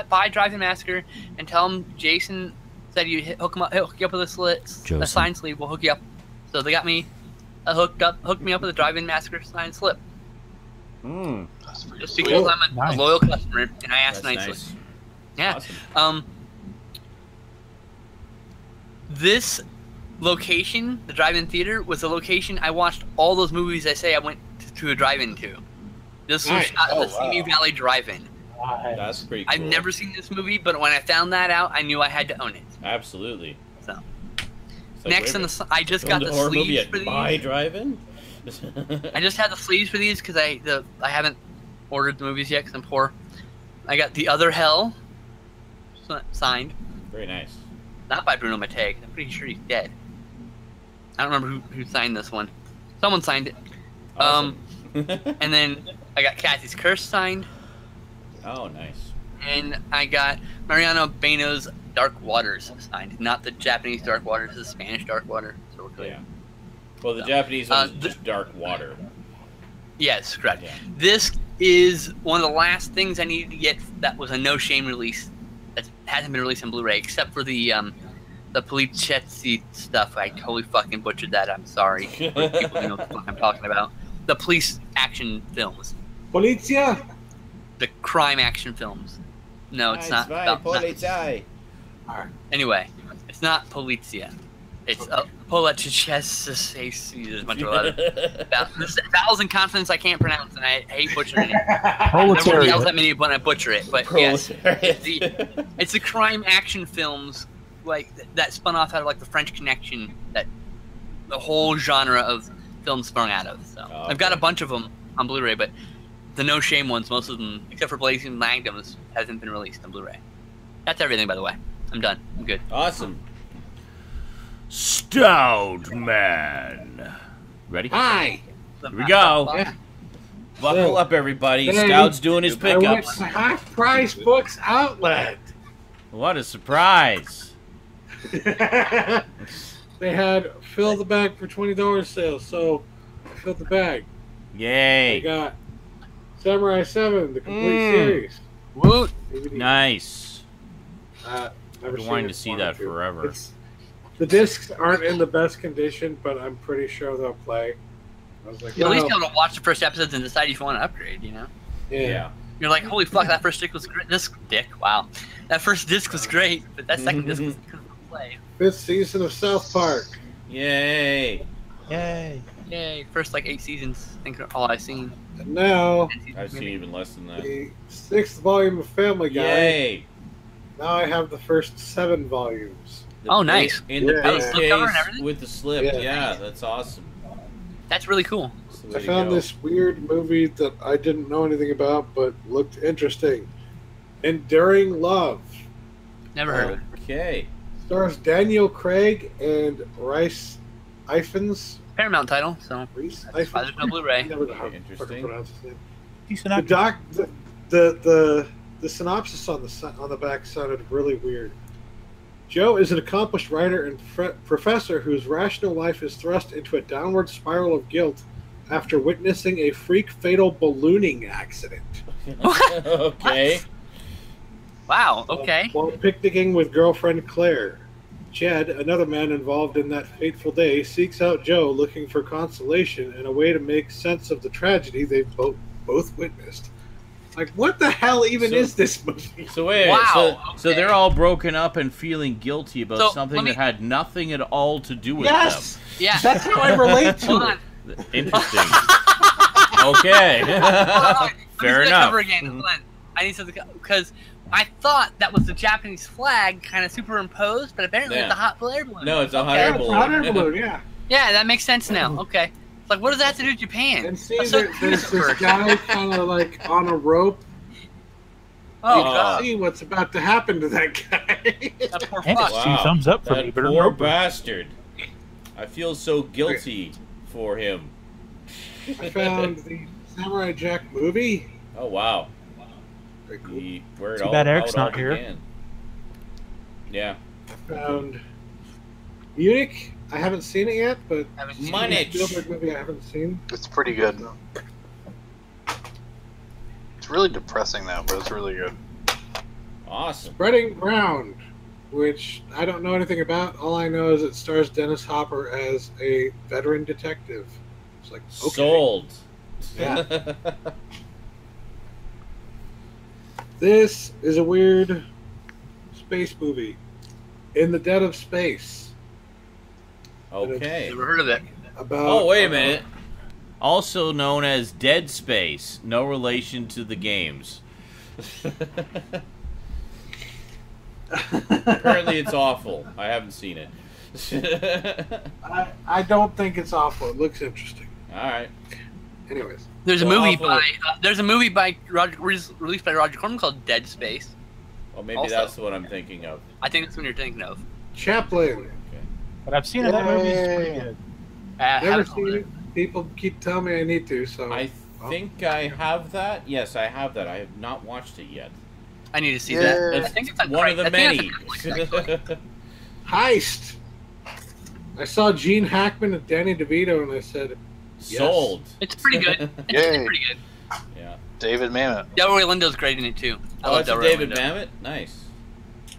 buy Drive-In Massacre and tell him Jason said you hook you up with a signed sleeve, we'll hook you up." So they got me hooked me up with a Drive-In Massacre signed slip. That's pretty Just sweet. because I'm a Nice. loyal customer and I asked That's nicely. nice. Yeah. Awesome. This location, the drive-in theater, was a location I watched all those movies I say I went to a drive-in to. This was Nice. shot at the Simi Valley Drive-In. That's pretty cool. I've never seen this movie, but when I found that out, I knew I had to own it. Absolutely. So It's like, next wait a I just got the horror movie sleeves at for these. my drive-in? I just had the sleeves for these because I haven't ordered the movies yet because I'm poor. I got The Other Hell signed, Very nice. not by Bruno Mattei. I'm pretty sure he's dead. I don't remember who signed this one. Someone signed it. Awesome. And then I got Kathy's Curse signed, Oh, nice. and I got Mariano Beno's Dark Waters signed. Not the Japanese Dark Waters, the Spanish Dark Water. So we're good. Yeah. Well, the Japanese one is just dark water. Yes, correct. Yeah. This is one of the last things I needed to get that was a no shame release that hasn't been released on Blu-ray, except for the Polizieschi stuff. I totally fucking butchered that. I'm sorry. For people who know what the fuck I'm talking about. The police action films. Polizia? The crime action films. No, it's not. Anyway, it's not Polizia. It's Polizieschi. There's a bunch of letters. There's vowels and consonants I can't pronounce, and I hate butchering it. Everyone yells at me when I butcher it, but yes, it's the crime action films that spun off out of the French Connection, that the whole genre of films sprung out of. So I've got a bunch of them on Blu-ray, but the no shame ones, most of them, except for Blazing Magnums, hasn't been released on Blu-ray. That's everything, by the way. I'm done. I'm good. Awesome. Stout Man. Ready? Hi. Here we go. Yeah. Buckle up, everybody. Hey, Stout's doing his I went pickups. to Half Price Books Outlet. What a surprise. They had fill the bag for $20 sale, so I filled the bag. I Yay. got Samurai 7, the complete series. Woot! DVD. Nice. Never I've been seen wanting it, to see wanted that to. forever. The discs aren't in the best condition, but I'm pretty sure they'll play. I was like, You at least wow. be able to watch the first episodes and decide if you want to upgrade, Yeah. You're like, holy fuck, that first disc was great. Wow. That first disc was great, but that second disc was couldn't play. 5th season of South Park. Yay. Yay. Yay! First like 8 seasons. I think are all I've seen. And now, I've seen even less than that. the 6th volume of Family Guy. Yay! Now I have the first 7 volumes. Oh, nice. In the Yeah. base Slip cover and case everything? with the slip. Yeah. Yeah, that's awesome. That's really cool. That's the way I to found go. this weird movie that I didn't know anything about, but looked interesting. Enduring Love. Never heard of it. Okay. Stars Daniel Craig and Rhys Ifans. Paramount title, so Rhys that's why there's no I Blu-ray. never know how to Interesting. fucking pronounce his name. Decent The actor. the synopsis on the back sounded really weird. Joe is an accomplished writer and professor whose rational life is thrust into a downward spiral of guilt after witnessing a freak fatal ballooning accident. Okay. Wow. Okay. While picnicking with girlfriend Claire, Chad, another man involved in that fateful day, seeks out Joe looking for consolation and a way to make sense of the tragedy they've both witnessed. Like, what the hell even So- is this movie? So wait, Wow, so okay. they're all broken up and feeling guilty about So, something let me- that had nothing at all to do with Yes! Yeah. That's how I relate to Hold it. on. them. Interesting. Okay. Hold on. Fair Let me enough. cover again. Hold on. I need something because I thought that was the Japanese flag kind of superimposed, but apparently Yeah. it's a hot air balloon. No, it's a hot Okay. air Yeah, it's a balloon. hot air balloon, yeah. Yeah, that makes sense now. Okay. It's like, what does that have to do with Japan? And see, I'm so there's confused this at first. guy kind of like on a rope. Oh, You can God. see what's about to happen to that guy. That poor And fuck. it's 2 thumbs up for that me, but poor remember. bastard. I feel so guilty for him. I found the Samurai Jack movie. Oh wow. Very cool. Where it Too all, bad how Eric's it all not here. began. Yeah. I found Munich. I haven't seen it yet, but Haven't seen Money. it. Spielberg movie I haven't seen. It's pretty good. It's really depressing though, but it's really good. Awesome. Spreading Ground, which I don't know anything about. All I know is it stars Dennis Hopper as a veteran detective. It's like, okay. Sold. Yeah. This is a weird space movie. In the Dead of Space. Okay. Never heard of it. About. Oh, wait a minute. Also known as Dead Space. No relation to the games. Apparently it's awful. I haven't seen it. I don't think it's awful. It looks interesting. Alright. Anyways. There's a Well, movie awful. by released by Roger Corman called Dead Space. Well, maybe Also. that's the one I'm thinking of. I think that's what you're thinking of. Chaplin. But I've seen it. That movie is pretty Yay. good. Never haven't seen heard it. People keep telling me I need to, so. I think I have that. Yes, I have that. I have not watched it yet. I need to see Yeah. that. I It's think it's on one of the I think many. it's on Netflix, actually. Heist. I saw Gene Hackman and Danny DeVito, and I said, Sold. It's pretty good. It's Yay. pretty good. Yeah. David Mamet. Delroy Lindo's great in it too. I Oh, love it's a Delroy David Lindo. Mamet? Nice.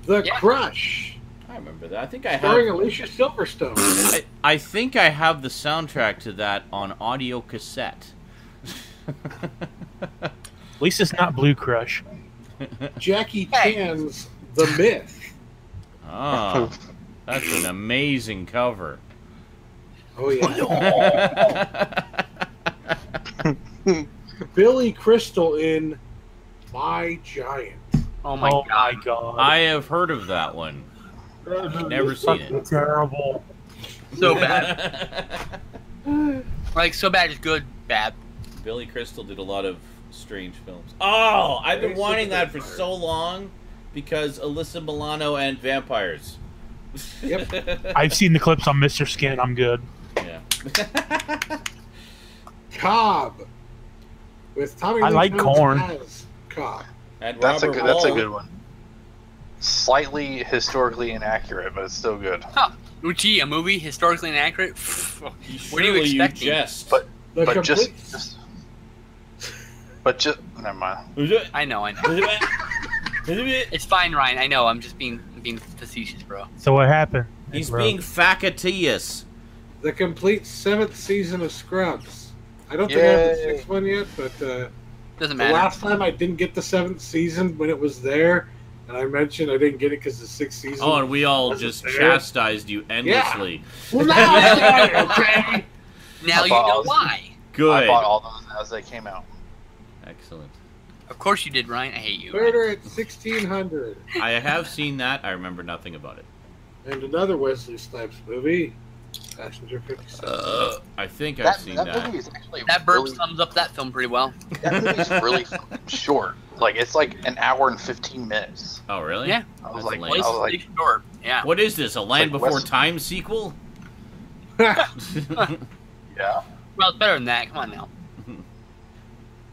The Yeah. Crush, I remember that. I think I starring have. Alicia Silverstone. I think I have the soundtrack to that on audio cassette. At least it's not Blue Crush. Jackie Hey. Chan's The Myth. Oh, that's an amazing cover. Oh, yeah. Billy Crystal in My Giant. Oh my Oh god. my god. I have heard of that one. Never It's seen fucking it. terrible. So bad. Like so bad is good, bad. Billy Crystal did a lot of strange films. Oh, I've been wanting that for so long because Alyssa Milano and vampires. Yep. I've seen the clips on Mr. Skin. I'm good. Yeah. Cobb. With Tommy I Lee like Jones corn. as Cobb. And That's Robert that's a Wall. good one. Slightly historically inaccurate, but it's still good. Huh. Uchi, a movie historically inaccurate? What are you Surely expecting? jest. But The but complete, just never mind. I know. It's fine, Ryan. I know. I'm just being facetious, bro. So what happened? He's Bro. being facetious. the complete 7th season of Scrubs. I don't think I have the Yay. 6th one yet, but Doesn't the matter. last time I didn't get the 7th season when it was there, and I mentioned I didn't get it because the 6th season. Oh, and we all wasn't just there. chastised you endlessly. Well, now I got it, okay? Now you know why. Good. I bought all those as they came out. Excellent. Of course you did, Ryan. I hate you. Murder at 1600. I have seen that. I remember nothing about it. And another Wesley Snipes movie, Passenger 57. I think I've seen that. movie is actually That burp really, sums up that film pretty well. that movie's really short. Like it's like an hour and 15 minutes. Oh, really? Yeah. I was That's like, lame. I was like, Short. Yeah. What is this? A Land like Before West- Time sequel? yeah. Well, it's better than that. Come on now.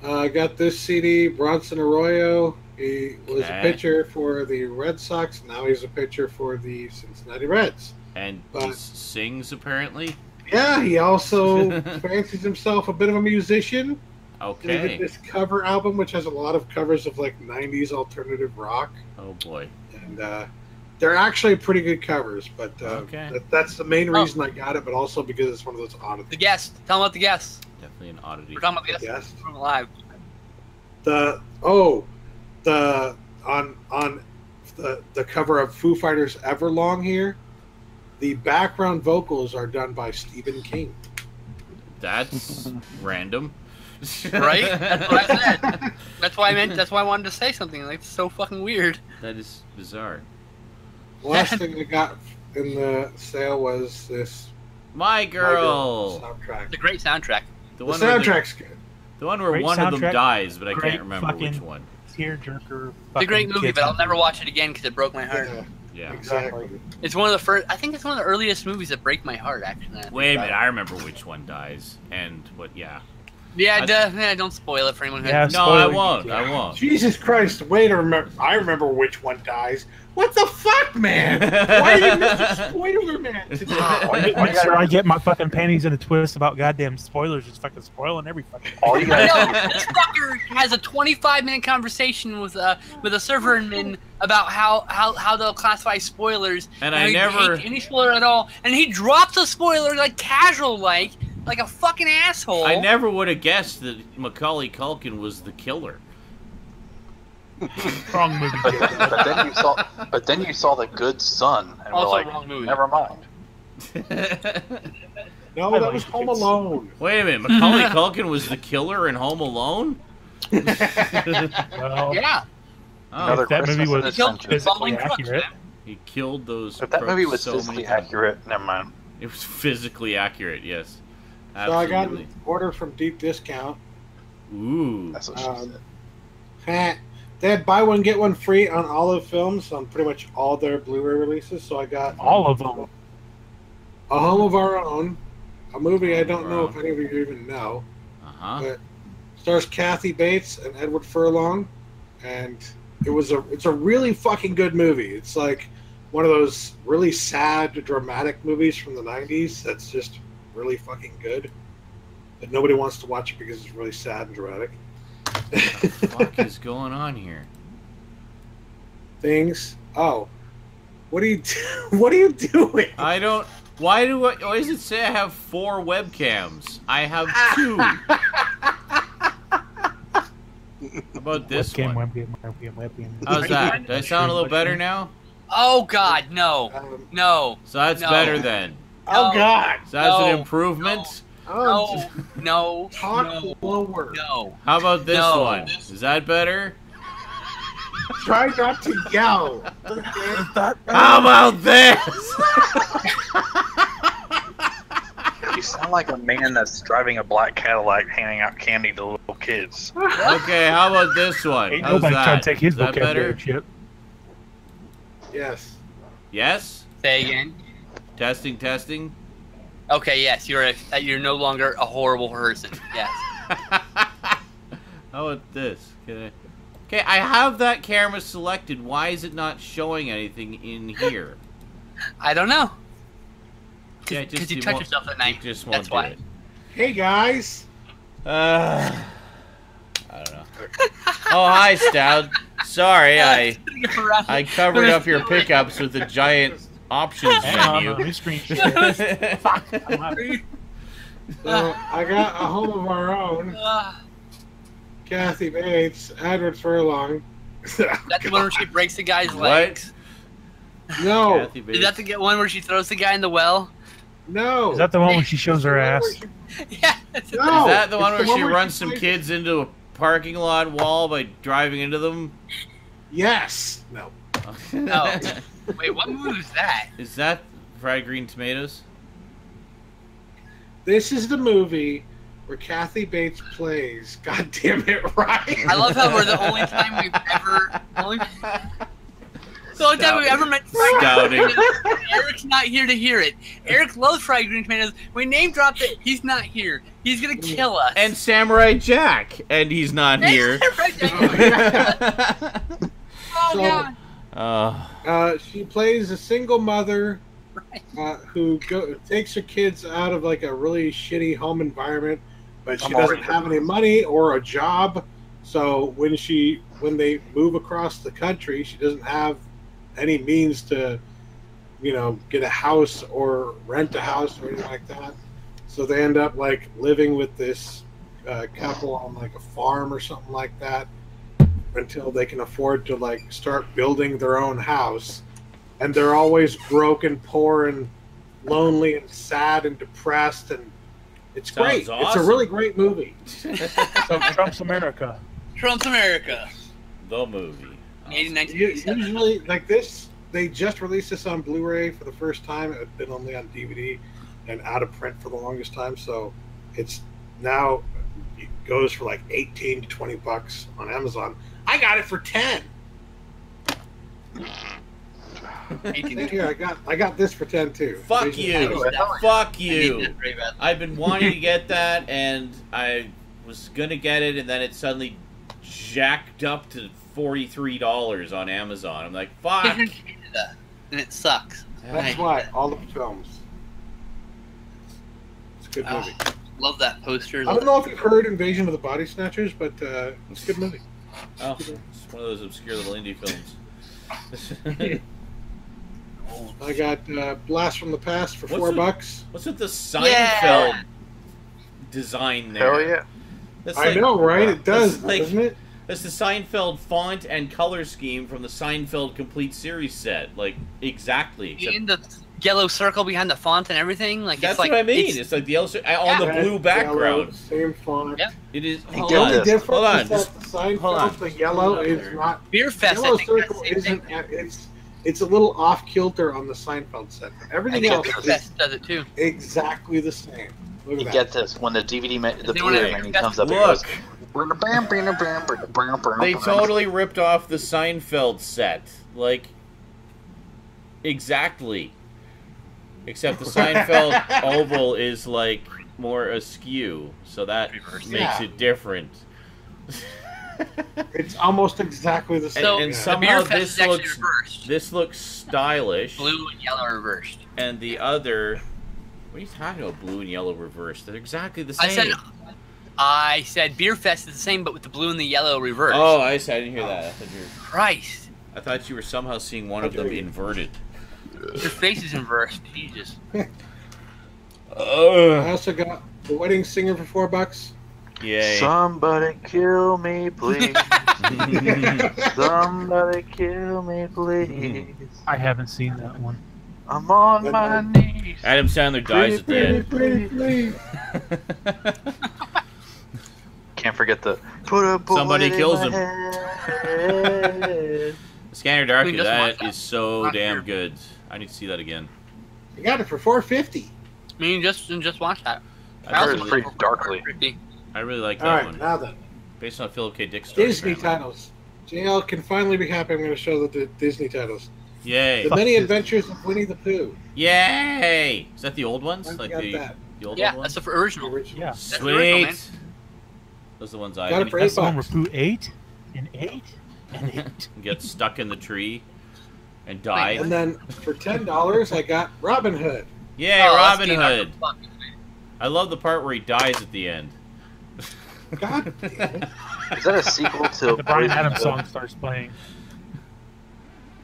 I got this CD, Bronson Arroyo. He was Okay. a pitcher for the Red Sox. Now he's a pitcher for the Cincinnati Reds. And he But- sings, apparently? Yeah, he also fancies himself a bit of a musician. And he did Okay. this cover album, which has a lot of covers of like 90s alternative rock. Oh, boy. And they're actually pretty good covers, but Okay. that's the main reason I got it, but also because it's one of those The oddities. guest. Tell them about the guest. Definitely an oddity. We're talking about the guest. Yes. From live. On the cover of Foo Fighters Everlong here, the background vocals are done by Stephen King. That's random. Right? That's what I said. That's why I meant. That's why I wanted to say something. Like, it's so fucking weird. That is bizarre. The last thing I got in the sale was this My Girl! soundtrack. It's a great soundtrack. The The one where soundtrack's good. the one where Great one of them soundtrack, dies, but I great can't remember fucking- which one. Tearjerker. It's a great movie, but I'll never watch it again because it broke my heart. Yeah, Yeah. exactly. It's one of the first. I think it's one of the earliest movies that break my heart. Actually. Wait a minute, I remember which one dies. And what, yeah. Yeah, don't spoil it for anyone who. Yeah, No, I spoiler. won't. I won't. Jesus Christ, wait to remember. I remember which one dies. What the fuck, man? Why are you Mr. Spoiler Man today? Make sure I get my fucking panties in a twist about goddamn spoilers. Just fucking spoiling every fucking. All you I gotta know this fucker has a 25-minute conversation with a server admin about how they'll classify spoilers. And I he never- hates any spoiler at all, and he drops a spoiler like casual, like a fucking asshole. I never would have guessed that Macaulay Culkin was the killer. Wrong movie. but then you saw The Good Son, and Also we're like, wrong movie. never mind. No, that was Home Alone. Wait a minute, Macaulay Culkin was the killer in Home Alone? Well, Yeah, Oh, Another that movie Christmas was- in he the killed Century. two bumbling Physically crooks, accurate. man. he killed those If that movie crooks was so physically many times. accurate, never mind. It was physically accurate, yes. So I got Absolutely. an order from Deep Discount. Ooh. That's what she Um, said. They had buy one get one free on Olive Films on pretty much all their Blu-ray releases. So I got all of them. A Home of Our Own, a movie I don't know if any of you even know, Uh-huh. but stars Kathy Bates and Edward Furlong, and it's a really fucking good movie. It's like one of those really sad, dramatic movies from the '90s that's just really fucking good. But nobody wants to watch it because it's really sad and dramatic. What the fuck is going on here? Things. Oh, what are you? What are you doing? I don't... Why does it say I have 4 webcams? I have 2. How about this Webcam, one? webcam. How's that? Does I sound a little better now? Oh God, no, no, So that's No. better then. Oh No. God! So that's No. an improvement? Oh, no, talk no, lower. no. How about this No. one? Is that better? Try not to yell. How about this? You sound like a man that's driving a black Cadillac handing out candy to little kids. Okay, how about this one? Ain't How's nobody trying that? to take his Is that vocabulary better? shit. Yes. Yes? Say again. Testing, testing. Okay, yes, you're no longer a horrible person. Yes. How about this? Okay, I have that camera selected. Why is it not showing anything in here? I don't know. Yeah, just Because you it touch won't- yourself at night. It just won't That's do why. it. Hey guys. I don't know. Oh, hi, Stout. Sorry, I covered up your pickups with a giant options Hang on, menu. let me screenshot this. Fuck. I'm out. So I got A Home of Our Own. Kathy Bates, Edward Furlong. That's the one where she breaks the guy's What? legs. No. Kathy Is Bates. that the one where she throws the guy in the well? No. Is that the one where she shows her ass? Yeah. That's No. Is that the it's one where she where runs some plays- kids into a parking lot wall by driving into them? Yes. No. No. Wait, what movie was that? Is that Fried Green Tomatoes? This is the movie where Kathy Bates plays. God damn it, Ryan. I love how we're the only time we've ever. The only time we've ever met fried Scouting. green tomatoes. Eric's not here to hear it. Eric loves fried green tomatoes. We name dropped it. He's not here. He's gonna kill us. And Samurai Jack, and he's not here. Oh So- god. She plays a single mother who takes her kids out of like a really shitty home environment, but she doesn't have any money or a job. So when they move across the country, she doesn't have any means to, get a house or rent a house or anything like that. So they end up like living with this couple on like a farm or something like that until they can afford to like start building their own house. And they're always broken, poor, and lonely, and sad, and depressed, and it's Sounds great. awesome. It's a really great movie. So Trump's America. Trump's America. The movie. 1987. Usually, like this, they just released this on Blu-ray for the first time. It had been only on DVD and out of print for the longest time. So it's now it goes for like $18 to $20 on Amazon. I got it for 10. 18. Here, I got this for 10 too. Fuck you. Fuck you. Very bad. I've been wanting to get that, and I was gonna get it, and then it suddenly jacked up to $43 on Amazon. I'm like, fuck. It's in Canada, and it sucks. That's why all the films. It's a good movie. Love that poster. I don't know if you've heard Invasion of the Body Snatchers, but it's a good movie. Oh, it's one of those obscure little indie films. I got Blast from the Past for What's $4. What's with the Seinfeld Yeah. design there? Hell yeah. That's I know, right? It does, that's like- doesn't it? That's the Seinfeld font and color scheme from the Seinfeld complete series set. Like, exactly. Except In the yellow circle behind the font and everything, like that's it's like what I mean. it's- It's like the yellow on the Red, blue background. yellow, same font. Yep. It is. Hey, Hold get The on. only this. difference Hold on. is that the hold on. Seinfeld, the yellow Hold on is there. not. Beer Fest. Yellow I think that's circle the same isn't. thing. It's a little off kilter on the Seinfeld set. I Everything think else Beer is Fest does it too. exactly the same. Look at that. Get this. When the DVD, the They wanna- Blu-ray menu comes up, it Look, goes. they totally ripped off the Seinfeld set. Like, exactly. Except the Seinfeld oval is like more askew, so that makes Yeah. it different. It's almost exactly the same. So and the somehow Beer Fest this is actually looks reversed. this looks stylish, Blue and yellow reversed. and the other. What are you talking about? Blue and yellow reversed. They're exactly the same. I said Beer Fest is the same, but with the blue and the yellow reversed. Oh, I didn't hear that. Christ! I thought you were somehow seeing one of them inverted. Your face is inversed. Jesus. I Ugh. also got The Wedding Singer for $4. Yay. Somebody kill me, please. Somebody kill me, please. I haven't seen that one. I'm on my knees. Adam Sandler dies at the end. Pretty. Can't forget the put a bullet Somebody in kills my him. head. Scanner We Darkly, just that watched that. is so Not damn here. good. I need to see that again. I got it for $4.50. I mean, just watch that. I heard really, it's pretty darkly. I really like that All right, one. now then, Based on Philip K. Dick's story. Disney apparently. titles. JL can finally be happy. I'm going to show the Disney titles. Yay. The Many Adventures of Winnie the Pooh. Yay! Is that the old ones? I Like got the, that. the old Yeah, old that's ones? the original. Original. Yeah. That's the original, man. Sweet! Those are the ones I Got it for That's the one where $8. Pooh ate and ate and ate. get stuck in the tree and died. And then for $10, I got Robin Hood. Yay, Oh, that's Robin King Hood! Arthur. I love the part where he dies at the end. God damn it. Is that a sequel to The Brian Boys in Adams the Hood? song starts playing.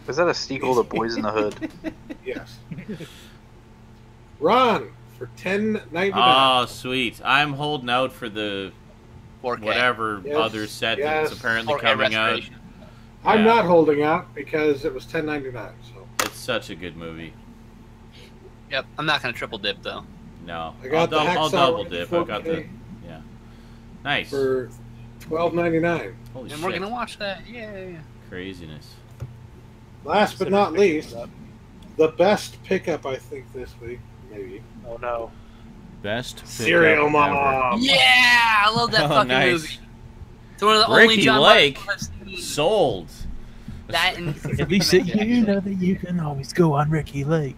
Is that a sequel to Boys in the Hood? Yes. Ron for $10.99. Oh, sweet. I'm holding out for the 4K. whatever Yes, other set yes. that's apparently 4K coming out. restoration. I'm Yeah. not holding out because it was $10.99. So It's such a good movie. Yep, I'm not gonna triple dip though. No, I got the I'll Hacksaw double Ridge dip. I got the 4K yeah. Nice. for $12.99. Holy And shit! we're gonna watch that. Yeah. Craziness. Last but Consider not picking least, it up. the best pickup I think this week, maybe. Oh no. Best pickup Cereal ever. Mom. Yeah, I love that Oh, fucking nice. movie. It's one of the Ricky only John Lake. Michael I've seen. Sold. That and At least you know that you can always go on Ricky Lake.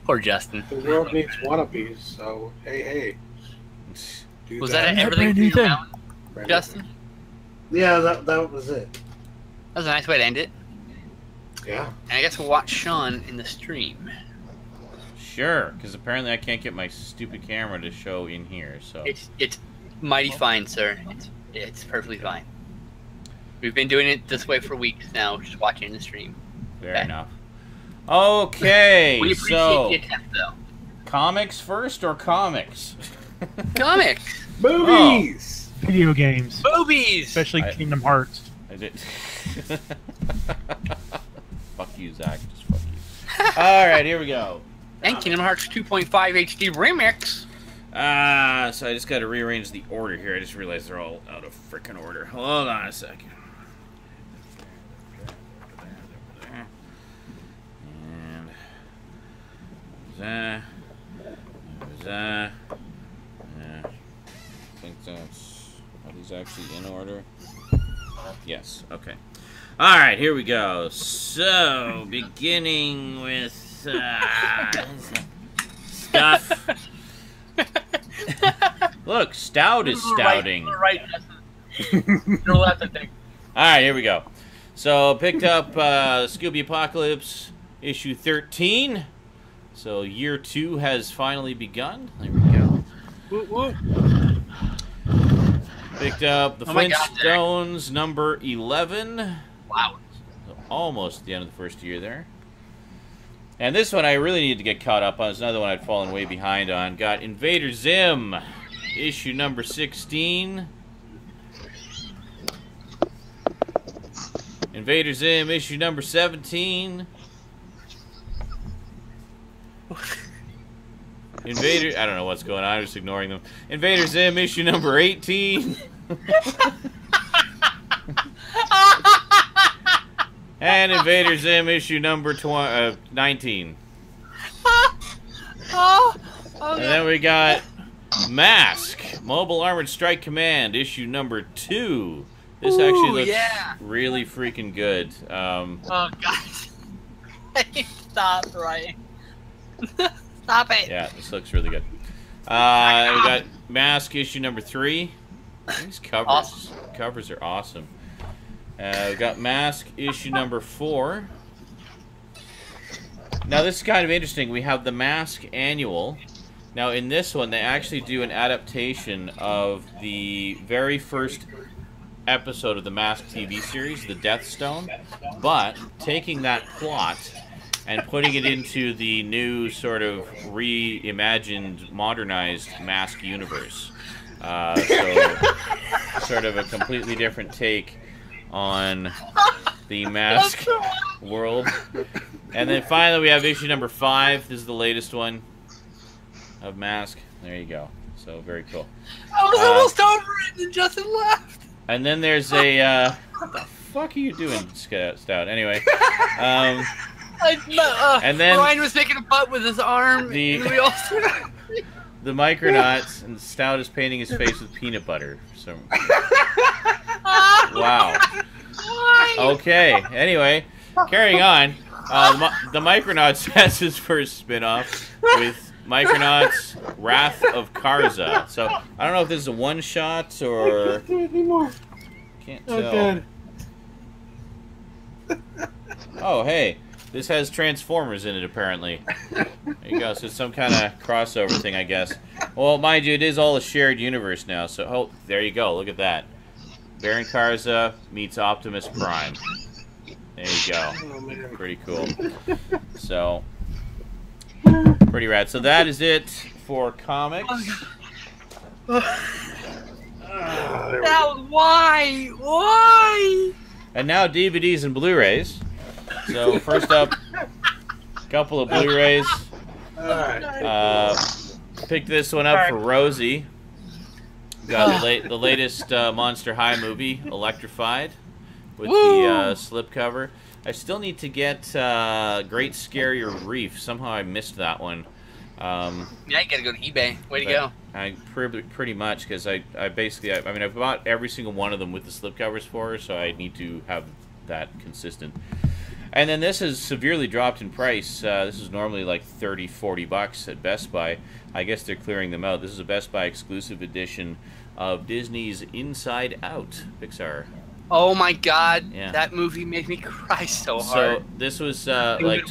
Poor Justin. The world needs wannabes, so hey. Do Was that Yeah, everything brand for new your thing. round, Justin? Yeah, that was it. That was a nice way to end it. Yeah. And I guess we'll watch Sean in the stream. Sure, because apparently I can't get my stupid camera to show in here. So It's mighty fine, sir. It's perfectly fine. We've been doing it this way for weeks now, just watching the stream. fair enough. Okay, We appreciate so the attempt, though. comics first or comics? Comics! Movies! Video games. Movies! Especially I- Kingdom Hearts. I did. Fuck you, Zach. Just fuck you. All right, here we go. And Kingdom Hearts 2.5 HD Remix. So I just got to rearrange the order here. I just realized they're all out of frickin' order. Hold on a second. And that. I think that's. Are these actually in order? Yes. Okay. All right. Here we go. So beginning with stuff. Look, Stout is stouting. Right, Justin. You're left, I think. Alright, here we go. So, picked up Scooby Apocalypse issue 13. So, year 2 has finally begun. There we go. Woo, woo. Picked up The Oh my God, Flintstones number 11. Wow. So almost the end of the first year there. And this one I really need to get caught up on. It's another one I'd fallen way behind on. Got Invader Zim, issue number 16. Invader Zim, issue number 17. Invader... I don't know what's going on. I'm just ignoring them. Invader Zim, issue number 18. And Invader Zim, issue number 19. And then we got Mask, Mobile Armored Strike Command, issue number 2. This actually looks really freaking good. Oh, God. Stop, right? Stop it. Yeah, this looks really good. We got Mask, issue number 3. These covers are awesome. We got Mask, issue number 4. Now, this is kind of interesting. We have the Mask Annual. Now, in this one, they actually do an adaptation of the very first episode of the Mask TV series, The Death Stone, but taking that plot and putting it into the new sort of reimagined, modernized Mask universe. So, sort of a completely different take on the Mask world. And then finally we have issue number 5. This is the latest one of Mask. There you go. So very cool. I was almost over it and Justin left. And then there's a what the fuck are you doing, Stout? Anyway. And then Brian was making a butt with his arm. The Micronauts, and Stout is painting his face with peanut butter. So wow. Okay. Anyway, carrying on. The Micronauts has his first spin-off with Micronauts Wrath of Karza. So I don't know if this is a one-shot or I can't do it anymore. Can't Oh, tell. God. Oh, hey. This has Transformers in it, apparently. There you go. So it's some kind of crossover thing, I guess. Well, mind you, it is all a shared universe now. So, oh, there you go. Look at that. Baron Karza meets Optimus Prime. There you go. Oh, man. Pretty cool. So, pretty rad. So that is it for comics. Now, why? Why? And now DVDs and Blu-rays. So first up, a couple of Blu-rays. All right. Picked this one up for Rosie. Got the latest Monster High movie, Electrified, with the slipcover. I still need to get Great Scarier Reef. Somehow I missed that one. Yeah, you gotta go to eBay. Way to go. I pretty much, because I basically, I mean, I've bought every single one of them with the slipcovers for her, so I need to have that consistent. And then this has severely dropped in price. This is normally like $30-40 at Best Buy. I guess they're clearing them out. This is a Best Buy exclusive edition of Disney's Inside Out, Pixar. Oh my God, Yeah. that movie made me cry so hard. So this was It's so good.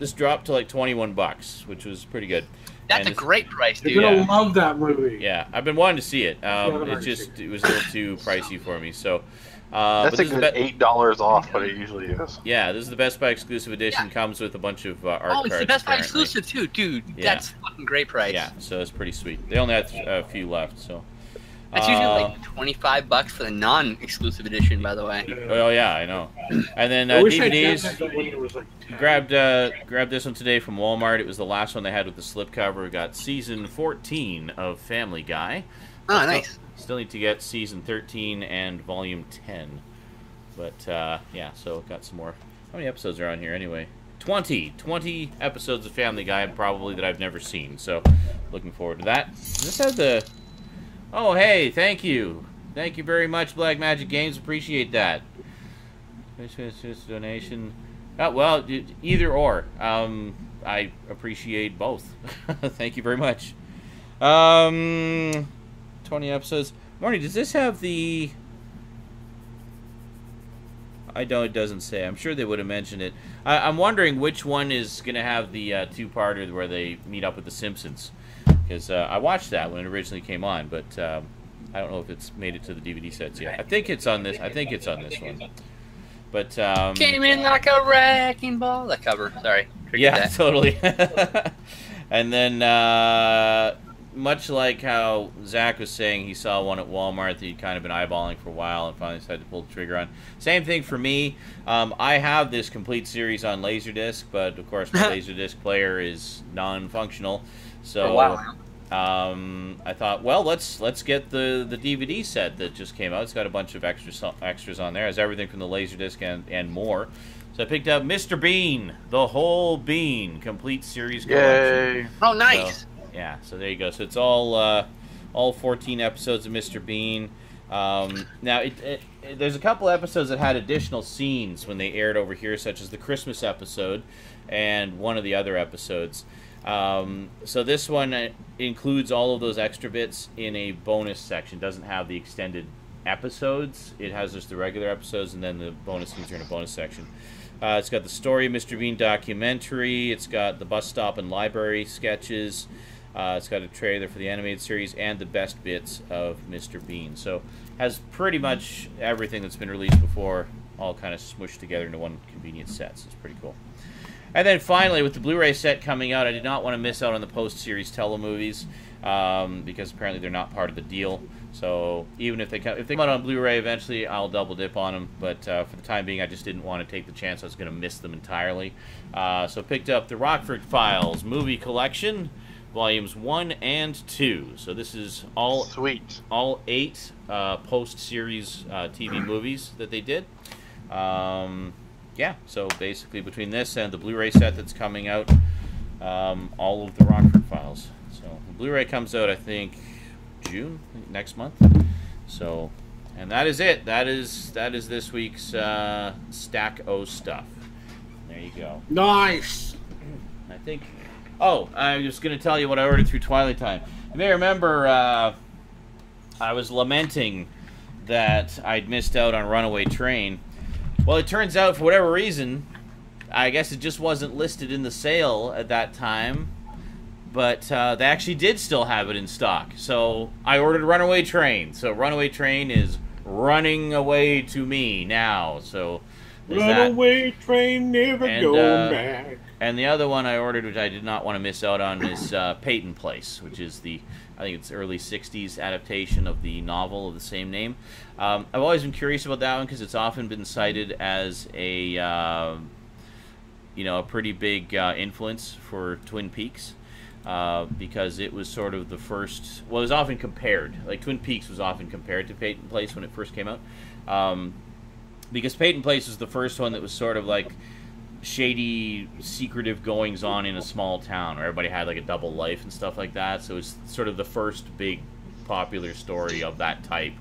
this dropped to like $21, which was pretty good. That's And a great price, dude. You're gonna Yeah. love that movie. Yeah, I've been wanting to see it. haven't It already just seen it was a little too pricey for me. So but That's a this is good $8 off, but it usually is. Yeah, this is the Best Buy exclusive edition. Comes with a bunch of art Oh, it's cards. the Best Buy apparently. exclusive too, dude. Yeah. That's a fucking great price. Yeah, so it's pretty sweet. They only had a few left, so. That's usually like $25 for the non-exclusive edition, by the way. Oh yeah, I know. And then I wish I DVDs. had that when it was like Grabbed this one today from Walmart. It was the last one they had with the slipcover. We got season 14 of Family Guy. Oh, nice. Still need to get season 13 and volume 10. But yeah, so got some more. How many episodes are on here anyway? 20 episodes of Family Guy, probably, that I've never seen. So looking forward to that. Does this have the... Oh, hey, thank you. Thank you very much, Black Magic Games. Appreciate that. Donation. Oh, well, either or. I appreciate both. Thank you very much. 20 episodes. Morty, does this have the... I know it doesn't say. I'm sure they would have mentioned it. I'm wondering which one is going to have the two-parter where they meet up with the Simpsons. Because I watched that when it originally came on, but I don't know if it's made it to the DVD sets yet. I think it's on this. I think it's on this one. But Came in like a wrecking ball. That cover. Sorry. Forget yeah, that. totally. And then, much like how Zach was saying, he saw one at Walmart that he'd kind of been eyeballing for a while and finally decided to pull the trigger on. Same thing for me. I have this complete series on Laserdisc, but of course my Laserdisc player is non-functional. So I thought, well, let's get the DVD set that just came out. It's got a bunch of extras on there. It has everything from the Laserdisc and more. So I picked up Mr. Bean, the whole Bean, complete series collection. Yay! Oh, nice. So, yeah, so there you go. So it's all 14 episodes of Mr. Bean. Now, there's a couple episodes that had additional scenes when they aired over here, such as the Christmas episode and one of the other episodes. So this one includes all of those extra bits in a bonus section. Doesn't have the extended episodes. It has just the regular episodes, and then the bonus scenes are in a bonus section. It's got the Story of Mr. Bean documentary. It's got the bus stop and library sketches. It's got a trailer for the animated series and the best bits of Mr. Bean. So has pretty much everything that's been released before all kind of smushed together into one convenient set. So it's pretty cool. And then finally, with the Blu-ray set coming out, I did not want to miss out on the post-series telemovies because apparently they're not part of the deal. So even if they come out on Blu-ray eventually, I'll double dip on them. But for the time being, I just didn't want to take the chance I was going to miss them entirely. So picked up the Rockford Files movie collection, volumes 1 and 2. So this is all 8 post-series TV movies that they did. Yeah, so basically between this and the Blu-ray set that's coming out, all of the Rockford Files. So the Blu-ray comes out, I think, June, next month. So, and that is it. That is this week's stack O stuff. There you go. nice. I think. Oh, I was going to tell you what I ordered through Twilight Time. You may remember I was lamenting that I'd missed out on Runaway Train. Well, it turns out, for whatever reason, I guess it just wasn't listed in the sale at that time, but they actually did still have it in stock. So I ordered Runaway Train. So Runaway Train is running away to me now. So there's Runaway train never And, going back. And the other one I ordered, which I did not want to miss out on, is Peyton Place, which is I think it's early 60s adaptation of the novel of the same name. I've always been curious about that one because it's often been cited as a a pretty big influence for Twin Peaks. Because it was sort of the first. Well, it was often compared. Like Twin Peaks was often compared to Peyton Place when it first came out, because Peyton Place was the first one that was sort of like shady, secretive goings on in a small town where everybody had like a double life and stuff like that. So it was sort of the first big popular story of that type.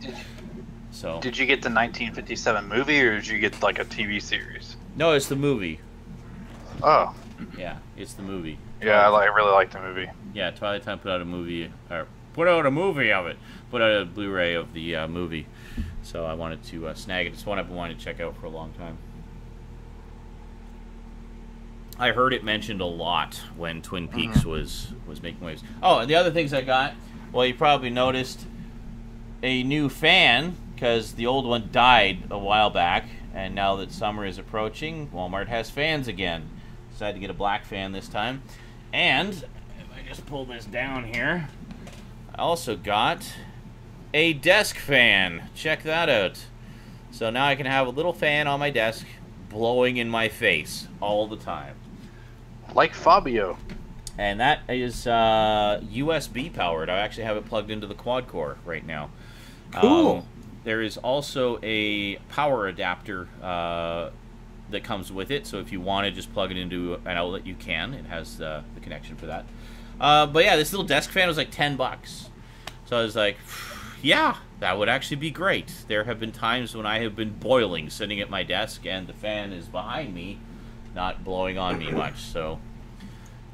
So Did you get the 1957 movie, or did you get like a TV series? no, it's the movie. Oh, Yeah, it's the movie. yeah, I really like the movie. Yeah, Twilight Time put out a movie, or put out a movie of it. Put out a Blu-ray of the movie. So I wanted to snag it. It's one I've been wanting to check out for a long time. I heard it mentioned a lot when Twin Peaks was making waves. Oh, and the other things I got, well, you probably noticed a new fan, because the old one died a while back, and now that summer is approaching, Walmart has fans again. Decided to get a black fan this time. And, if I just pull this down here, I also got a desk fan. Check that out. So now I can have a little fan on my desk blowing in my face all the time. Like Fabio. And that is USB powered. I actually have it plugged into the quad core right now. Cool. There is also a power adapter that comes with it, so if you want to just plug it into an outlet, you can. It has the connection for that. But yeah, this little desk fan was like $10. So I was like, yeah, that would actually be great. There have been times when I have been boiling sitting at my desk and the fan is behind me, not blowing on me much, so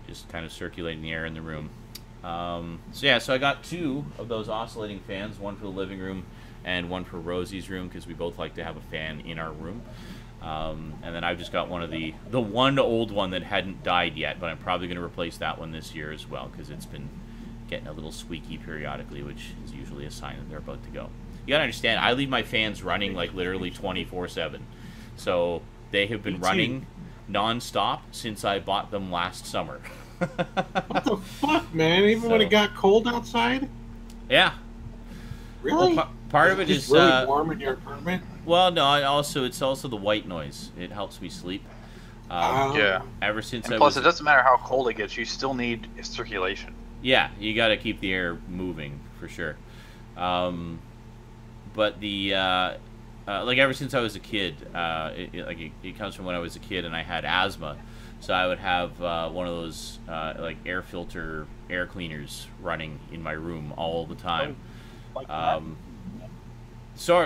just kind of circulating the air in the room. So I got 2 of those oscillating fans, one for the living room and one for Rosie's room, because we both like to have a fan in our room. And then I've just got one of the one old one that hadn't died yet, but I'm probably going to replace that one this year as well, because it's been getting a little squeaky periodically, which is usually a sign that they're about to go. You gotta understand, I leave my fans running like literally 24/7. So they have been running non-stop since I bought them last summer. What the fuck, man? Even when it got cold outside? Yeah. Really? Well, part of it It's is really warm in your apartment? well, no, it's also the white noise. It helps me sleep. Yeah. Ever since And I plus, was it doesn't matter how cold it gets, you still need circulation. yeah, you got to keep the air moving for sure. But the like ever since I was a kid, it comes from when I was a kid and I had asthma, so I would have one of those like air filter air cleaners running in my room all the time. Like that.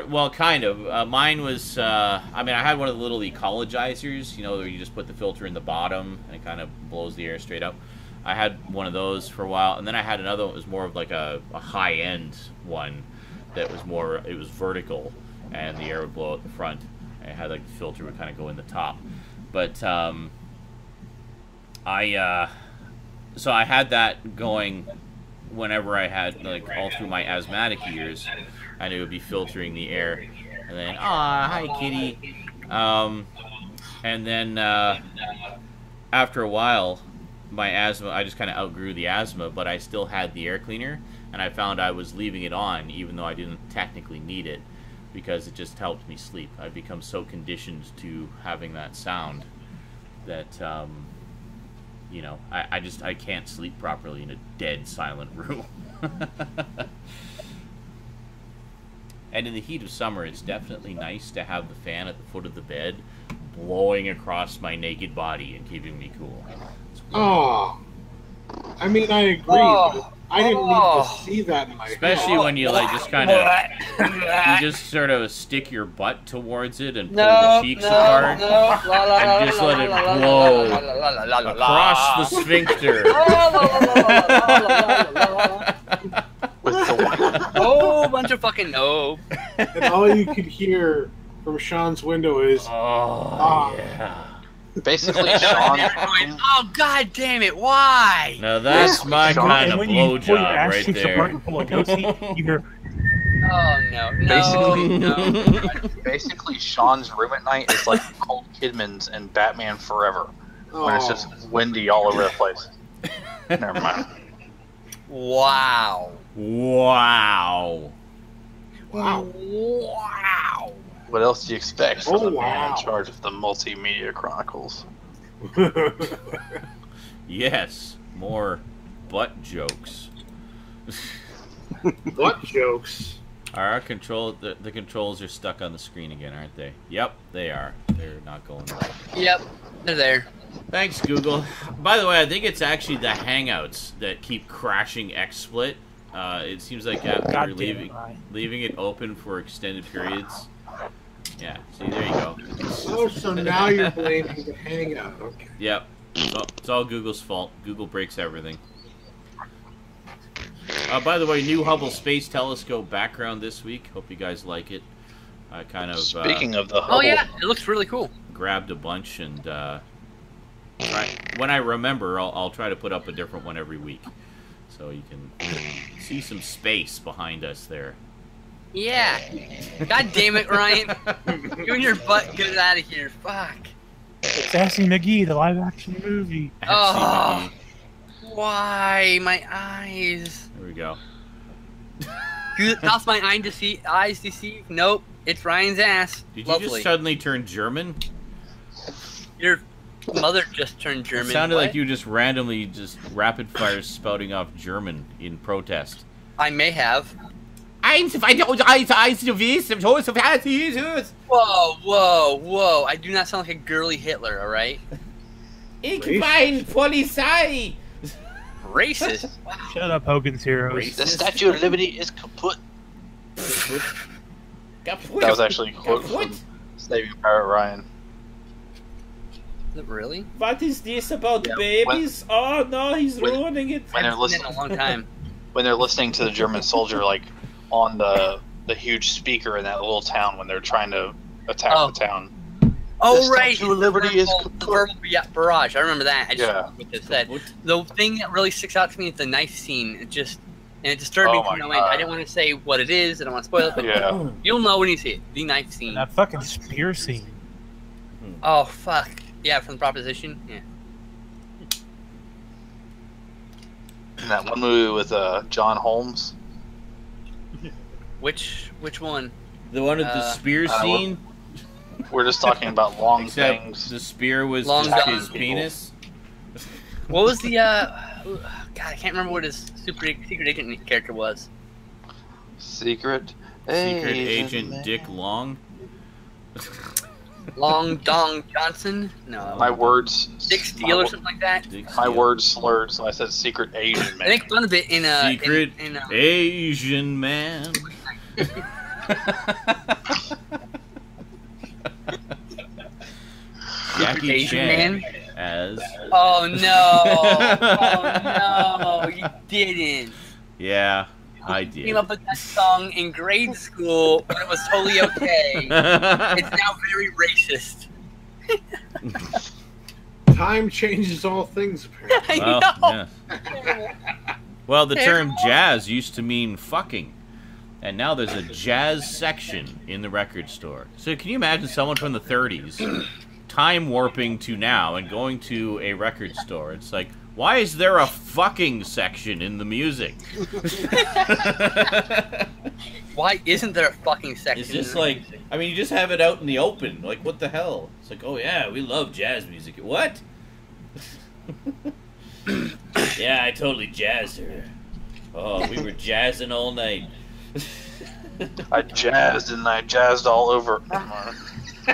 Well, kind of. Mine was, I had one of the little ecologizers, where you just put the filter in the bottom and it kind of blows the air straight up. I had one of those for a while, and then I had another one that was more of like a high-end one that was it was vertical, and the air would blow out the front. And it had like the filter would kind of go in the top. But, so I had that going whenever I had, like, all through my asthmatic years, and it would be filtering the air. And then, hi, kitty. And then, after a while, my asthma, I just kind of outgrew the asthma, but I still had the air cleaner, and I found I was leaving it on, even though I didn't technically need it, because it just helped me sleep. I've become so conditioned to having that sound that, I can't sleep properly in a dead, silent room. And in the heat of summer, it's definitely nice to have the fan at the foot of the bed blowing across my naked body and keeping me cool. Oh, I mean, I agree, but I didn't need to see that in my Especially head. when you just kind of, you just sort of stick your butt towards it and pull the cheeks apart and just let it blow across the sphincter. Oh, bunch of fucking no. And all you could hear from Sean's window is, yeah. Basically, Sean. Oh, god damn it, why? Now that's my kind of and when you pull your blowjob ass right cheeks apart there. and pull a goatee, you hear, Oh, no. Basically, Sean's room at night is like Nicole Kidman's and Batman Forever. when it's just windy all over the place. Never mind. Wow. Wow. Wow. What else do you expect from Oh, the man wow. in charge of the Multimedia Chronicles? Yes, more butt jokes. What jokes? Our control, the controls are stuck on the screen again, aren't they? Yep, they are. They're not going away. Yep, they're there. Thanks, Google. By the way, I think it's actually the Hangouts that keep crashing XSplit. It seems like after God damn leaving it, Ryan. leaving it open for extended periods. Yeah, see, there you go. Oh, so now you're blaming the Hangout. Okay. Yep, it's all Google's fault. Google breaks everything. By the way, new Hubble Space Telescope background this week. Hope you guys like it. I kind of Speaking of the Hubble, Oh yeah, it looks really cool. grabbed a bunch, and when I remember, I'll try to put up a different one every week, so you can see some space behind us there. Yeah. God damn it, Ryan. You and your butt, get it out of here. Fuck. Sassy McGee, the live-action movie. Oh. Why? My eyes. There we go. Does my eyes deceive? Nope. It's Ryan's ass. Did you Lovely. just suddenly turn German? Your mother just turned German. It sounded What? like you just randomly just rapid fire spouting off German in protest. I may have. Whoa, Whoa. I do not sound like a girly Hitler, alright? Ich bin Polizei. Racist? Wow. Shut up, Hogan's Heroes. the Statue of Liberty is kaput. That was actually a quote from Saving Private Ryan. Is it really? What is this about Yeah, babies? Oh no, he's when- ruining it. When they're It's been listening, a long time. when they're listening to the German soldier, like on the huge speaker in that little town when they're trying to attack Oh. the town. Oh, The right. Statue of Liberty is the kaput. verbal barrage. I remember that. I just Yeah. remember what they said. What? The thing that really sticks out to me is the knife scene. It disturbed me Oh my from no end. God. I didn't want to say what it is. I don't want to spoil it, but Yeah. you'll know when you see it. The knife scene. And that fucking spear scene. Oh, fuck. Yeah, from the Proposition. Yeah. And that one movie with John Holmes. Which one? The one with the spear scene, We're just talking about long except things. the spear was Long just John. his penis. What was the, God, I can't remember what his secret agent character was. Secret Agent man. Dick Long. Long Dong Johnson? No. My words. Dick Steele or something like that? Dick My Steele. words slurred, so I said secret Asian I man. think fun of it in Secret in Asian man. Jackie Asian Chan man? as Oh no! Oh no! You didn't. yeah, I Came did. up with that song in grade school when it was totally okay. It's now very racist. Time changes all things, apparently. I Well, know. yeah. Well, the term Terrible. jazz used to mean fucking, and now there's a jazz section in the record store. So can you imagine someone from the 30s time warping to now and going to a record store? It's like, why is there a fucking section in the music? Why isn't there a fucking section? It's just in the like, music? I mean, you just have it out in the open. Like, what the hell? It's like, oh yeah, we love jazz music. What? Yeah, I totally jazzed her. Oh, we were jazzing all night. I jazzed and I jazzed all over. You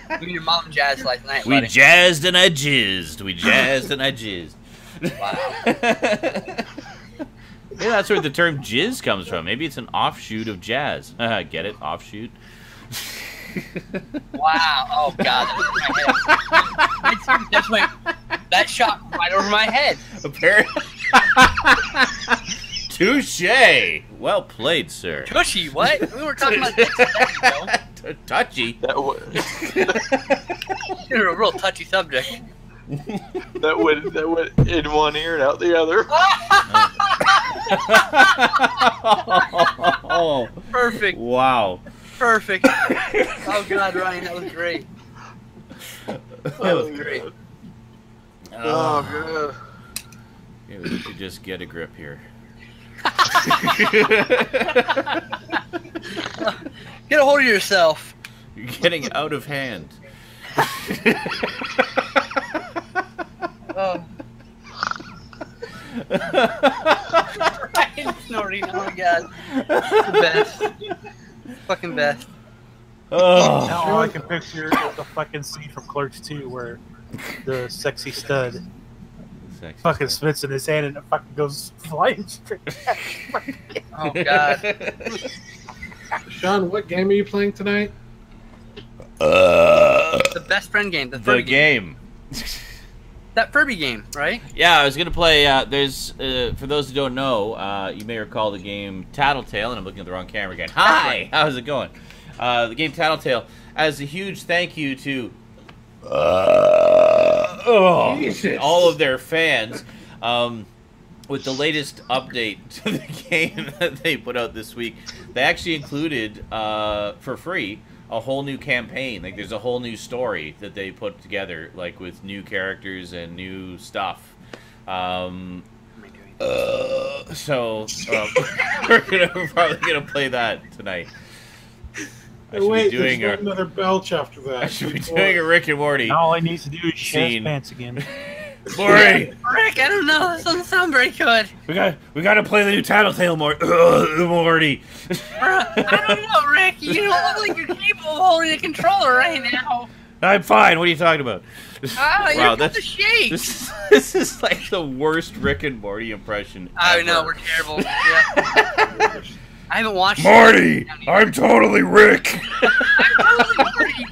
and your mom jazzed last night, We buddy. jazzed and I jizzed. We jazzed and I jizzed. Wow. Yeah, that's where the term jizz comes from. Maybe it's an offshoot of jazz. Get it? Offshoot? Wow. Oh god, that went, that shot right over my head. Apparently. Touche. Well played, sir. Tushy, what? We were talking about dicks a second ago. Touchy. That would You're a real touchy subject. that would in one ear and out the other. Oh, Perfect. wow. Perfect. Oh god, Ryan, that was great. That was great. Oh, good. Yeah, we need to just get a grip here. Get a hold of yourself. You're getting out of hand. Oh. Ryan snorting. Oh my god. The best. Fucking best. Oh. Now all I can picture is the fucking scene from Clerks 2 where the sexy stud Sexy fucking stuff. spits in his hand and it fucking goes flying straight back. Oh god. Sean, what game are you playing tonight? The best friend game. The The Furby game. That Furby game, right? Yeah, I was gonna play. There's for those who don't know, you may recall the game Tattletale, and I'm looking at the wrong camera again. Hi, how's it going? The game Tattletale. As a huge thank you to all of their fans, with the latest update to the game that they put out this week, they actually included for free a whole new campaign. Like, there's a whole new story that they put together, like with new characters and new stuff. We're probably gonna play that tonight. I should Wait, be doing there's another belch after that. I should be doing a Rick and Morty. And all I need to do is shit his Scene. pants again. Morty, Rick, I don't know. This doesn't sound very good. we got to play the new Tattletale, Morty. I don't know, Rick. You don't look like you're capable of holding a controller right now. I'm fine. What are you talking about? Ah, you're Wow, about to that's shake. this is like the worst Rick and Morty impression I ever. know, we're terrible. Yeah. I haven't watched Morty, it. I'm totally Rick. I'm totally Morty.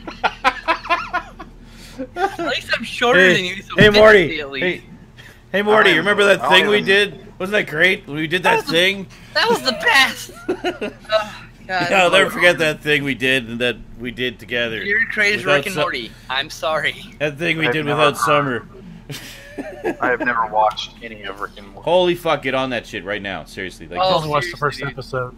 At least I'm shorter than you. So Hey Morty, physically, at least. hey Morty, you remember that I don't thing we even- did? Wasn't that great when we did that was the- thing? That was the best. Oh, God. Yeah, I'll never forget that thing we did and that we did together. Your creators Without Rick and su- Morty. I'm sorry. That thing we I've did never without heard. Summer. I have never watched any of Rick and Morty. Holy fuck, get on that shit right now. Seriously. Like, I Oh, only watched the first seriously, dude. episode.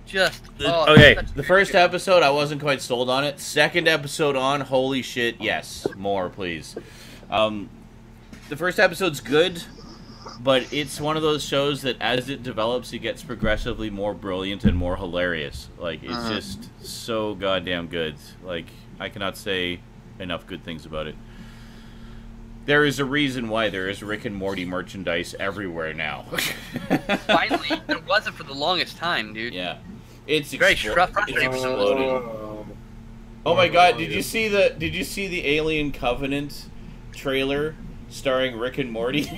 Just okay, such a the good first show. episode, I wasn't quite sold on it. Second episode on, holy shit, yes. More, please. The first episode's good, but it's one of those shows that as it develops, it gets progressively more brilliant and more hilarious. Like, it's just so goddamn good. Like, I cannot say enough good things about it. There is a reason why there is Rick and Morty merchandise everywhere now. Finally, there wasn't for the longest time, dude. Yeah. It's Very it's frustrating for some exploded. Oh my god, did you see the Alien Covenant trailer starring Rick and Morty?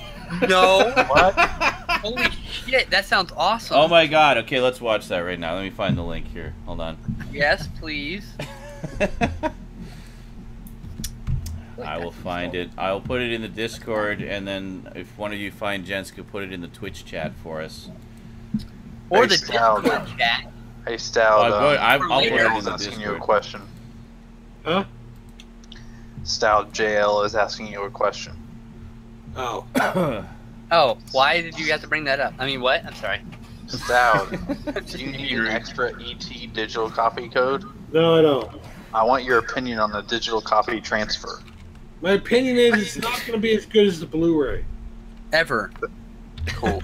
No. What? Holy shit, that sounds awesome. Oh my god, okay, let's watch that right now. Let me find the link here. Hold on. Yes, please. I will find it. I'll put it in the Discord, and then if one of you find Jenska, put it in the Twitch chat for us. Or Hey, the Sal. Discord chat. Hey, Stal, I'll put it in JL is the asking you a Discord. question. Huh? Stal, JL is asking you a question. Oh. Oh, why did you have to bring that up? I mean, what? I'm sorry. Stal, do you need an extra ET digital copy code? No, I don't. I want your opinion on the digital copy transfer. My opinion is it's not going to be as good as the Blu-ray. Ever. Cool.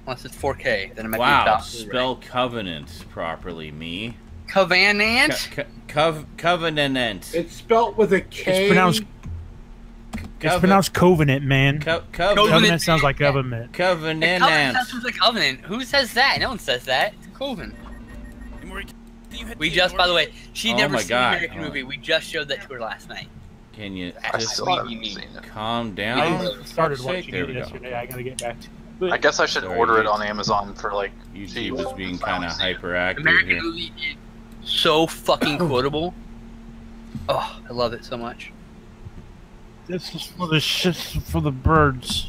Unless it's 4K, then it might be Wow, top. spell covenant properly, me. Covenant? Covenant. It's spelt with a K. It's pronounced. It's pronounced Covenant, man. Covenant. Covenant sounds like government. Covenant. Covenant sounds like Covenant. Who says that? No one says that. It's Coven. We just, by the way, she Oh never my seen God. the American movie. We just showed that to her last night. Can you I just still haven't seen it. calm I down? started For fuck's sake, watching there it we go. yesterday. I gotta get back to it. But I guess I should Sorry, order it you- on Amazon for like YouTube cheap. is being kind of hyperactive American here. movie is so fucking quotable. Oh, I love it so much. this is for the shits for the birds.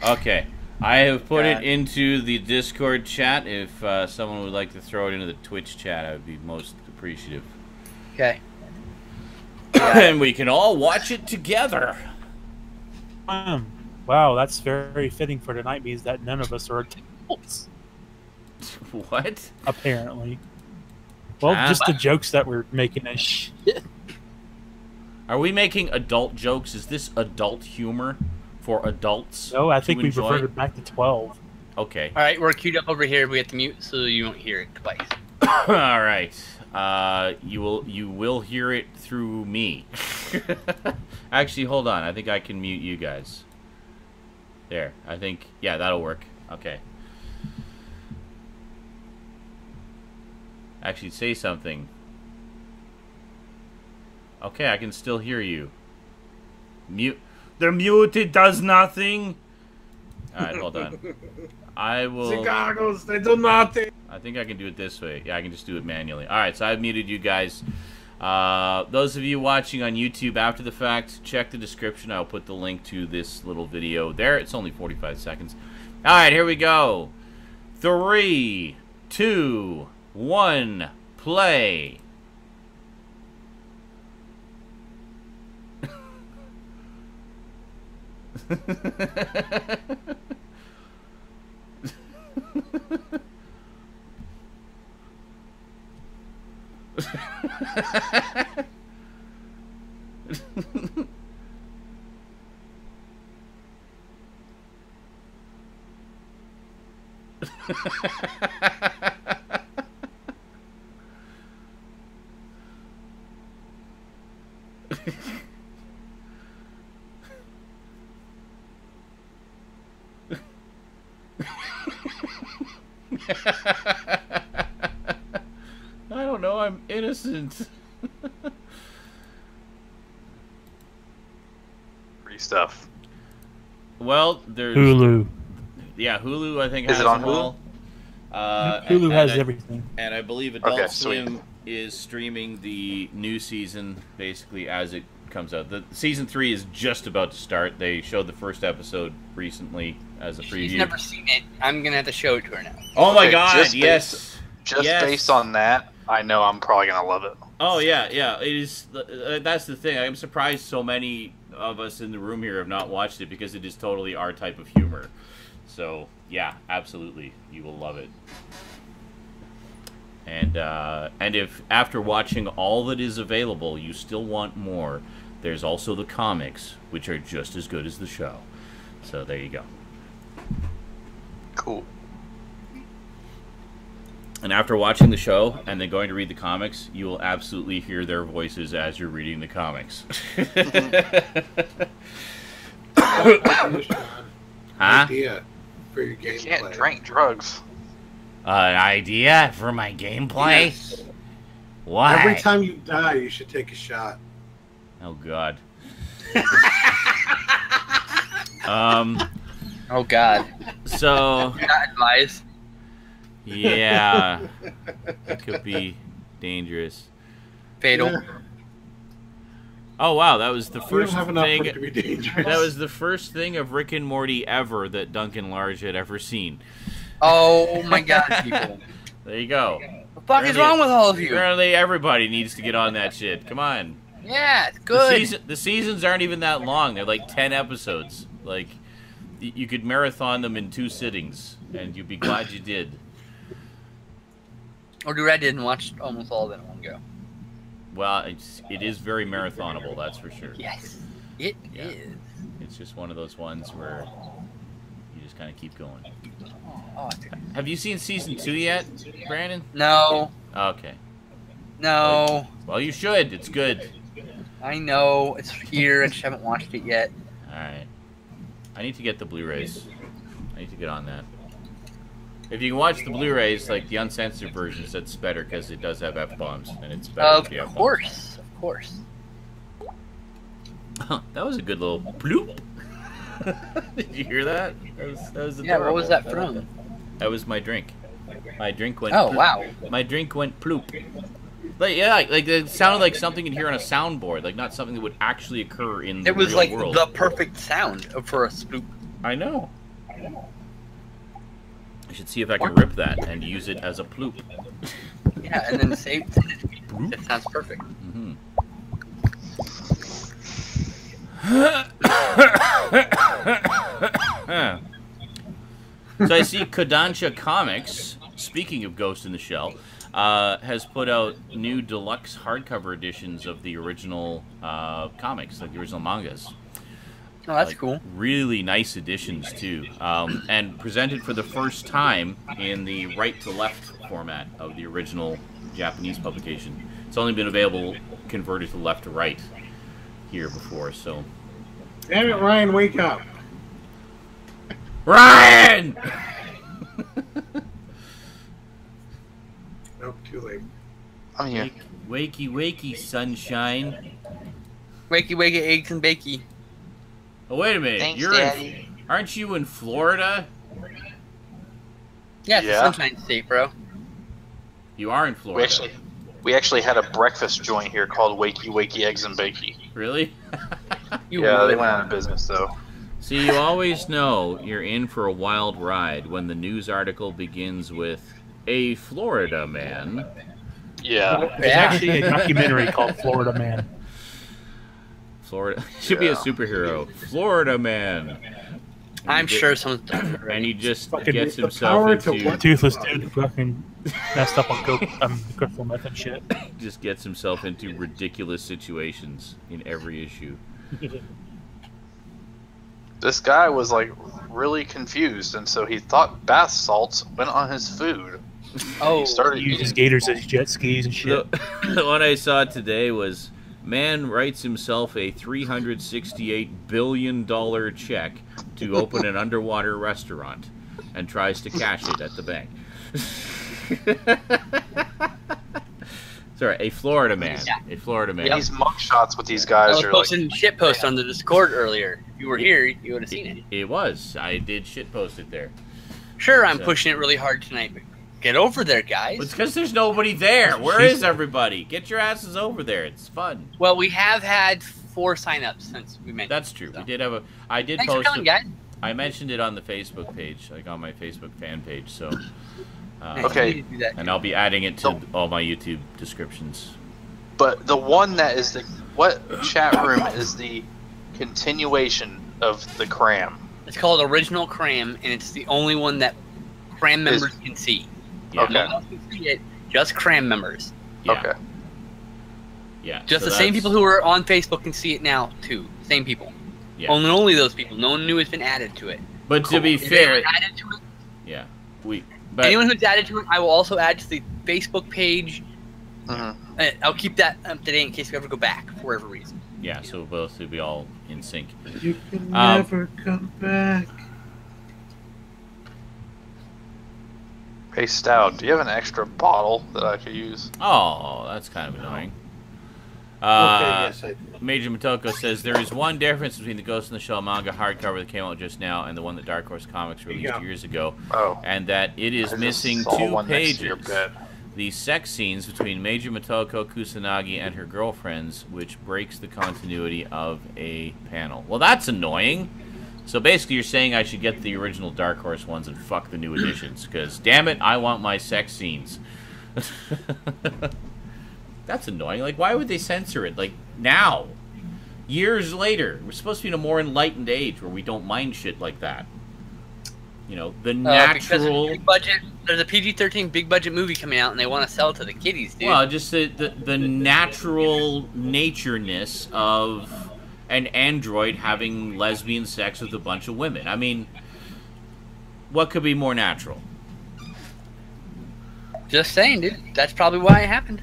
Okay, I have put God. it into the Discord chat. If someone would like to throw it into the Twitch chat, I would be most appreciative. Okay. And we can all watch it together. Wow, that's very fitting for tonight. Means that none of us are adults, What? apparently. Well, Ah. just the jokes that we're making as shit. Are we making adult jokes? Is this adult humor for adults? No, I think to we've enjoy? reverted back to 12. Okay. All right, we're queued up over here. We have to mute so you won't hear it twice. All right. You will hear it through me. Actually, hold on. I think I can mute you guys. There. I think, yeah, that'll work. Okay. Actually, say something. Okay, I can still hear you. Mute. The muted does nothing. All right, hold on. I will. Chicago's, they do nothing. I think I can do it this way. Yeah, I can just do it manually. All right, so I've muted you guys. Those of you watching on YouTube after the fact, check the description. I'll put the link to this little video there. It's only 45 seconds. All right, here we go. 3, 2, 1, play. I don't know, I'm innocent. Free stuff. Well, there's Hulu. Yeah, Hulu I think Is has it on them all. Hulu has everything. And I believe Adult Okay, sweet. Swim is streaming the new season basically as it comes out. The season 3 is just about to start. They showed the first episode recently as a preview. She's never seen it. I'm gonna have to show it to her now. Oh my Okay, god, just yes. Just Yes. based on that, I know I'm probably gonna love it. Oh yeah, it is. That's the thing. I'm surprised so many of us in the room here have not watched it because it is totally our type of humor. So yeah, absolutely, you will love it. And if after watching all that is available, you still want more, there's also the comics, which are just as good as the show. So there you go. Cool. And after watching the show and then going to read the comics, you will absolutely hear their voices as you're reading the comics. Huh? Idea for your You gameplay. can't drink drugs. An idea for my gameplay? Yes. Why? Every time you die, you should take a shot. Oh God. Oh God. So Not advised. yeah, it could be dangerous. Fatal. Oh wow, that was the We don't first have enough thing. for it to be dangerous. That was the first thing of Rick and Morty ever that Duncan Large had ever seen. Oh my God, people. There you go. What the fuck is wrong with all of you? Apparently, everybody needs to get on that shit. Come on. Yeah, it's good. The seasons aren't even that long. They're like 10 episodes. Like, you could marathon them in 2 sittings, and you'd be glad you did. Or do I didn't watch almost all of it in one go? Well, it is very marathonable, that's for sure. Yes, it Yeah. is. It's just one of those ones where you just kind of keep going. Oh, Have you seen season 2 yet, Brandon? no, Okay. no. Well, you should. It's good. I know it's here. I just haven't watched it yet. Alright. I need to get the Blu-rays. I need to get on that. If you can watch the Blu-rays, like the uncensored versions, that's better because it does have F-bombs, and it's better Of with the F-bombs. course, of course. That was a good little bloop. Did you hear that? That was Yeah, what was adorable. that from? That was my drink. My drink went. Oh ploop. wow. My drink went ploop. Like yeah, like it sounded like something you'd hear on a soundboard, like not something that would actually occur in the It was real like world. the perfect sound for a spook. I know. I should see if I can rip that and use it as a ploop. Yeah, and then save it to me. That sounds perfect. Mm-hmm. So I see Kodansha Comics, speaking of Ghost in the Shell, has put out new deluxe hardcover editions of the original comics, like the original mangas. Oh, that's cool. Really nice editions, too. And presented for the first time in the right-to-left format of the original Japanese publication. It's only been available converted to left to right here before, so... Damn it, Ryan, wake up. Ryan! Nope, too late. I'm here. Wakey, wakey, sunshine. Wakey, wakey, eggs and bakey. Oh, wait a minute. Thanks, You're Daddy. aren't you in Florida? Yeah, it's Yeah. the Sunshine State, bro. You are in Florida. We actually had a breakfast joint here called Wakey Wakey Eggs and Bakey. Really? You Yeah, would. they went out of business though. See, you always know you're in for a wild ride when the news article begins with, "A Florida man." Yeah. There's actually a documentary called Florida Man. Florida should be a Yeah. superhero. Florida man. I'm sure someone's done it And already. he just Fucking gets the himself power to into what? Toothless dude fucking messed up on coke, crystal meth and shit. just gets himself into ridiculous situations in every issue. This guy was like really confused, and so he thought bath salts went on his food. Oh, He started He uses eating. gators as jet skis and shit. The one I saw today was, man writes himself a $368 billion check to open an underwater restaurant and tries to cash it at the bank. Sorry, a Florida man. Yeah. A Florida man. Yeah, these mugshots with these I guys was are like, posting shit posts on the Discord earlier. If you were here, you would have seen it. It was. I did shit post it there. Sure, I'm So- pushing it really hard tonight, but get over there, guys. It's because there's nobody there. Where is everybody? Get your asses over there. It's fun. Well, we have had 4 signups since we mentioned. That's true. So. We did have a. I did Thanks for post. coming, guys. I mentioned it on the Facebook page, like on my Facebook fan page. So. Nice. Okay. We need to do that. And I'll be adding it to all my YouTube descriptions. but the one that is the what chat room is the continuation of the cram. It's called Original Cram, and it's the only one that Cram members can see. Yeah. Okay. No one else can see it, just Cram members. Yeah. Okay. Yeah. Just so the same that's- people who are on Facebook can see it now, too. Same people. Yeah. Only those people. No one new has been added to it. But to be If fair, anyone added to it, yeah, but anyone who's added to it, I will also add to the Facebook page. Mhm. I'll keep that up to date in case we ever go back for whatever reason. yeah, so both will be all in sync. You can Um, never come back. Hey Stout, do you have an extra bottle that I could use? Oh, that's kind of annoying. Yes, I do. Major Motoko says there is one difference between the Ghost in the Shell manga hardcover that came out just now and the one that Dark Horse Comics released Yeah. years ago, Oh. and that it is I just missing saw 2 one next to your pages. bed. The sex scenes between Major Motoko Kusanagi and her girlfriends, which breaks the continuity of a panel. Well, that's annoying. So basically, you're saying I should get the original Dark Horse ones and fuck the new editions, because damn it, I want my sex scenes. That's annoying. Like, why would they censor it? Like, now, years later, we're supposed to be in a more enlightened age where we don't mind shit like that. You know, the Because of natural. big budget, there's a PG-13 big budget movie coming out, and they want to sell it to the kiddies, dude. Well, just the natural natureness of an android having lesbian sex with a bunch of women. I mean, what could be more natural? Just saying, dude. That's probably why it happened.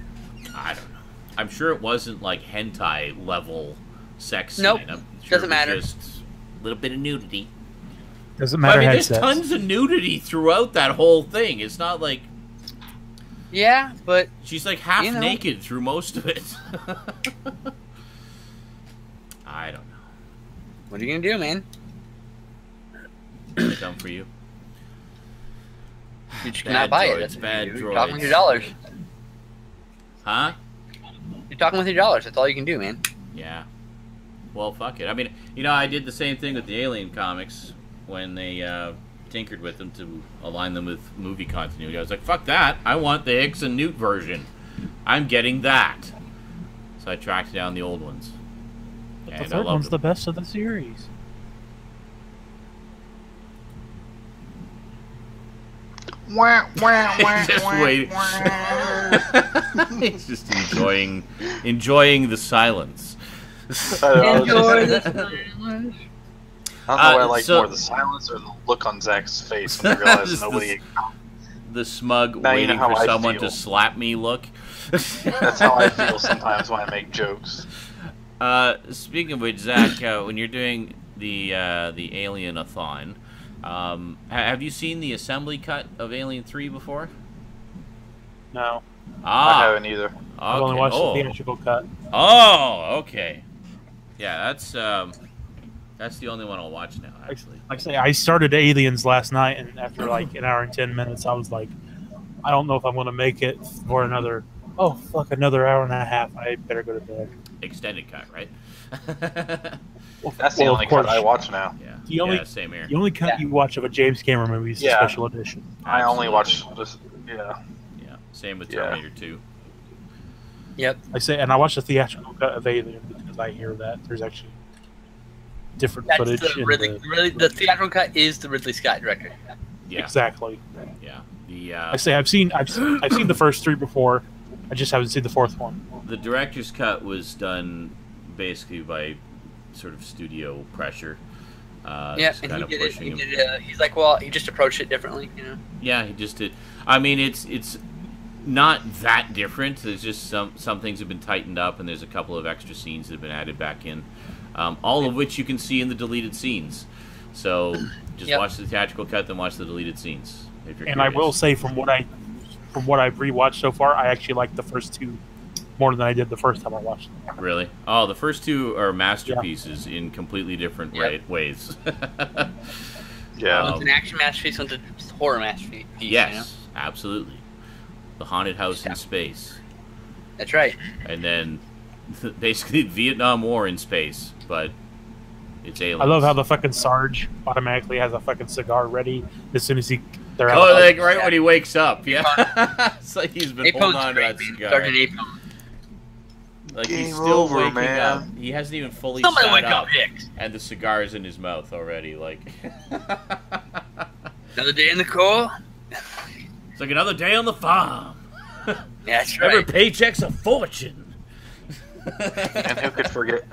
I don't know. I'm sure it wasn't like hentai level sex. Nope. scene. I'm sure Doesn't it was matter. Just a little bit of nudity. Doesn't But, matter. I mean, there's headsets. tons of nudity throughout that whole thing. It's not like Yeah, but she's like half You know. naked through most of it. I don't know. what are you gonna do, man? Is it done for you? You just Bad cannot buy it. droids, That's what bad you do. You're talking with droids. your dollars. Huh? You're talking with your dollars. That's all you can do, man. Yeah. Well, fuck it. I mean, you know, I did the same thing with the Alien comics when they tinkered with them to align them with movie continuity. I was like, fuck that. I want the Hicks and Newt version. I'm getting that. So I tracked down the old ones. But And the I third loved one's the them. best of the series. Wah, wah, wah, Just wah, wait. wah. He's just enjoying the silence. Enjoy the silence. I don't know what I like so- more, the silence or the look on Zach's face when he realizes Just nobody. The smug Now you waiting know how for I someone feel. to slap me look. That's how I feel sometimes when I make jokes. Speaking of which, Zach, when you're doing the Alien-a-thon, have you seen the assembly cut of Alien 3 before? No, I haven't either. I've only Okay. watched Oh. the theatrical cut. Oh, okay. Yeah, that's the only one I'll watch now, actually. Like I say, I started Aliens last night, and after like an hour and 10 minutes, I was like, I don't know if I'm going to make it for another hour and a half. I better go to bed. Extended cut, right? That's the only cut I watch now. Yeah. The only- Yeah, same here. The only cut you watch of a James Cameron movie is the Yeah. special edition. I only Absolutely. watch this. Yeah. Yeah. Same with Yeah. Terminator 2. Yep. I say, and I watched the theatrical cut of Alien because I hear that there's actually different That's footage. the in the theatrical cut is the Ridley Scott director. Yeah. Exactly. Yeah. The I say I've seen the first three before. I just haven't seen the fourth one. the director's cut was done basically by sort of studio pressure. Yeah, just and kind he of did it. pushing He him. did it. He's like, well, he just approached it differently, you know. Yeah, he just did. I mean, it's not that different. There's just some things have been tightened up, and there's a couple of extra scenes that have been added back in, all of which you can see in the deleted scenes. So just Yep. watch the theatrical cut, then watch the deleted scenes. If you're And I curious. will say, from what I've rewatched so far, I actually like the first two more than I did the first time I watched them. Really? Oh, the first two are masterpieces in completely different Yep. ways. Yeah. Um, One's an action masterpiece, one's a horror masterpiece. Yes, You know? absolutely. The haunted house in space, That's right. and then basically Vietnam War in space, but it's aliens. I love how the fucking Sarge automatically has a fucking cigar ready as soon as they're out. Oh, of like the- right when he wakes up, yeah. It's like he's been holding Apon's on to great, that man. cigar. Sergeant Apon. Like he's Game still over, waking man. up. He hasn't even fully Somebody sat wake up, up, Hicks. and the cigar's in his mouth already. Like Another day in the Corps. it's like another day on the farm. That's Every right. paycheck's a fortune. And who could forget?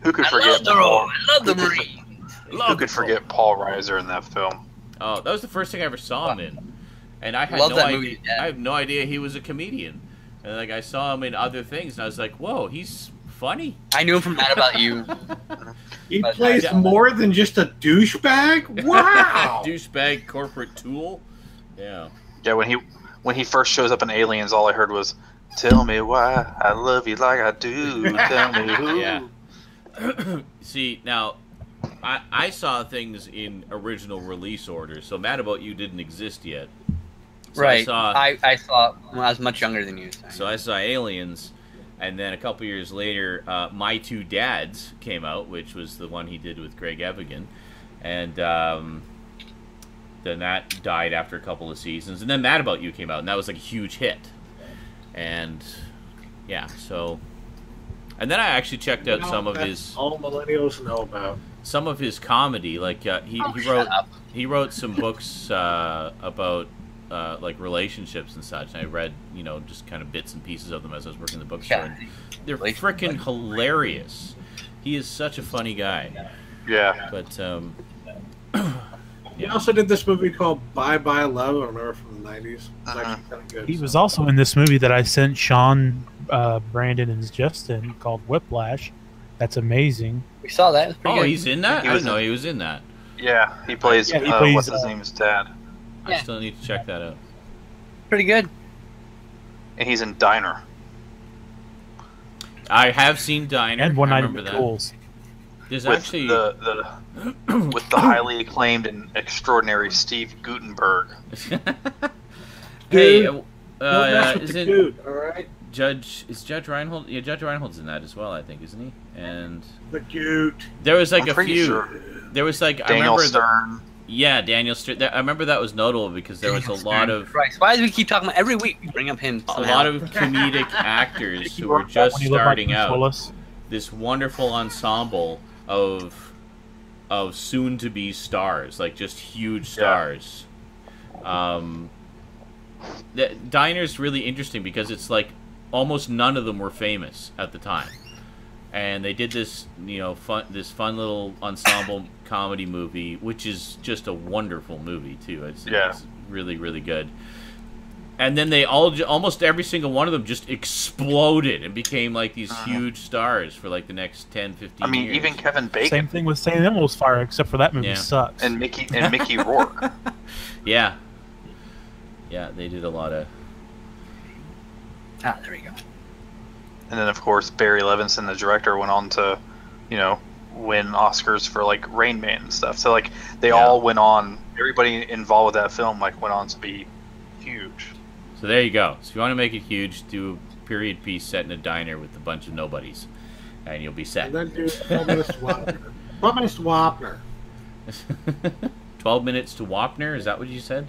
Who could I forget? love the role. I love the Marine. Who could forget Paul Reiser in that film? Oh, that was the first thing I ever saw him in, and I had Love no that idea. movie, yeah. I have no idea he was a comedian, and like I saw him in other things, and I was like, "Whoa, he's funny." I knew him from Mad About You. He But- plays Yeah. more than just a douchebag. Wow. Douchebag corporate tool. Yeah. Yeah, when he first shows up in Aliens, all I heard was, "Tell me why I love you like I do. Tell me who." Yeah. See, now, I saw things in original release order, so Mad About You didn't exist yet. So Right. I saw when I was much younger than you. saw Aliens, and then a couple years later, My Two Dads came out, which was the one he did with Greg Evigan, and then that died after a couple of seasons, and then Mad About You came out, and that was like a huge hit, and yeah, so, and then I actually checked out some of That's his all millennials know about. comedy, like he Shut wrote up. he wrote some books about like relationships and such. And I read, just kind of bits and pieces of them as I was working in the bookstore. Yeah. And they're freaking hilarious. He is such a funny guy. Yeah. But He also did this movie called Bye Bye Love. I remember from the 90s. It's Uh-huh. actually kind of good. He was also in this movie that I sent Sean, Brandon, and Justin called Whiplash. That's amazing. We saw that. It was pretty good. he's in that. He I was didn't know in- he was in that. Yeah, he plays. Yeah, he plays, what's his name's dad, I Yeah. still need to check that out. pretty good. and he's in Diner. I have seen Diner. And One I Night at remember the that. Pools. There's With actually the with the highly acclaimed and extraordinary Steve Guttenberg. hey, Don't mess with the isn't dude, all right? Judge Reinhold? Yeah, Judge Reinhold's in that as well, I think, isn't he? And The Goot. there was like I'm a pretty few. sure. There was like Daniel I remember Stern. Yeah, Daniel Stern. I remember that was notable because there was a lot of Christ, why do we keep talking about every week? We bring up him. a somehow. lot of comedic actors who He were worked out just when he looked like starting Bruce out. Willis. This wonderful ensemble of soon to be stars, like just huge stars. the diner's really interesting because it's like almost none of them were famous at the time, and they did this fun little ensemble comedy movie, which is just a wonderful movie too. It's really, really good. And then they almost every single one of them just exploded and became like these huge stars for like the next 10, 15 years. I mean, even Kevin Bacon. Same thing with St. Elmo's Fire, except for that movie sucks. And Mickey Rourke. Yeah. Yeah, they did a lot of... Ah, there we go. And then, of course, Barry Levinson, the director, went on to, win Oscars for, like, Rain Man and stuff. So, like, they all went on... Everybody involved with that film, like, went on to be huge. So there you go. So if you want to make it huge, do a period piece set in a diner with a bunch of nobodies, and you'll be set. And then do 12 minutes to Wapner. 12 minutes to Wapner. 12 minutes to Wapner? Is that what you said?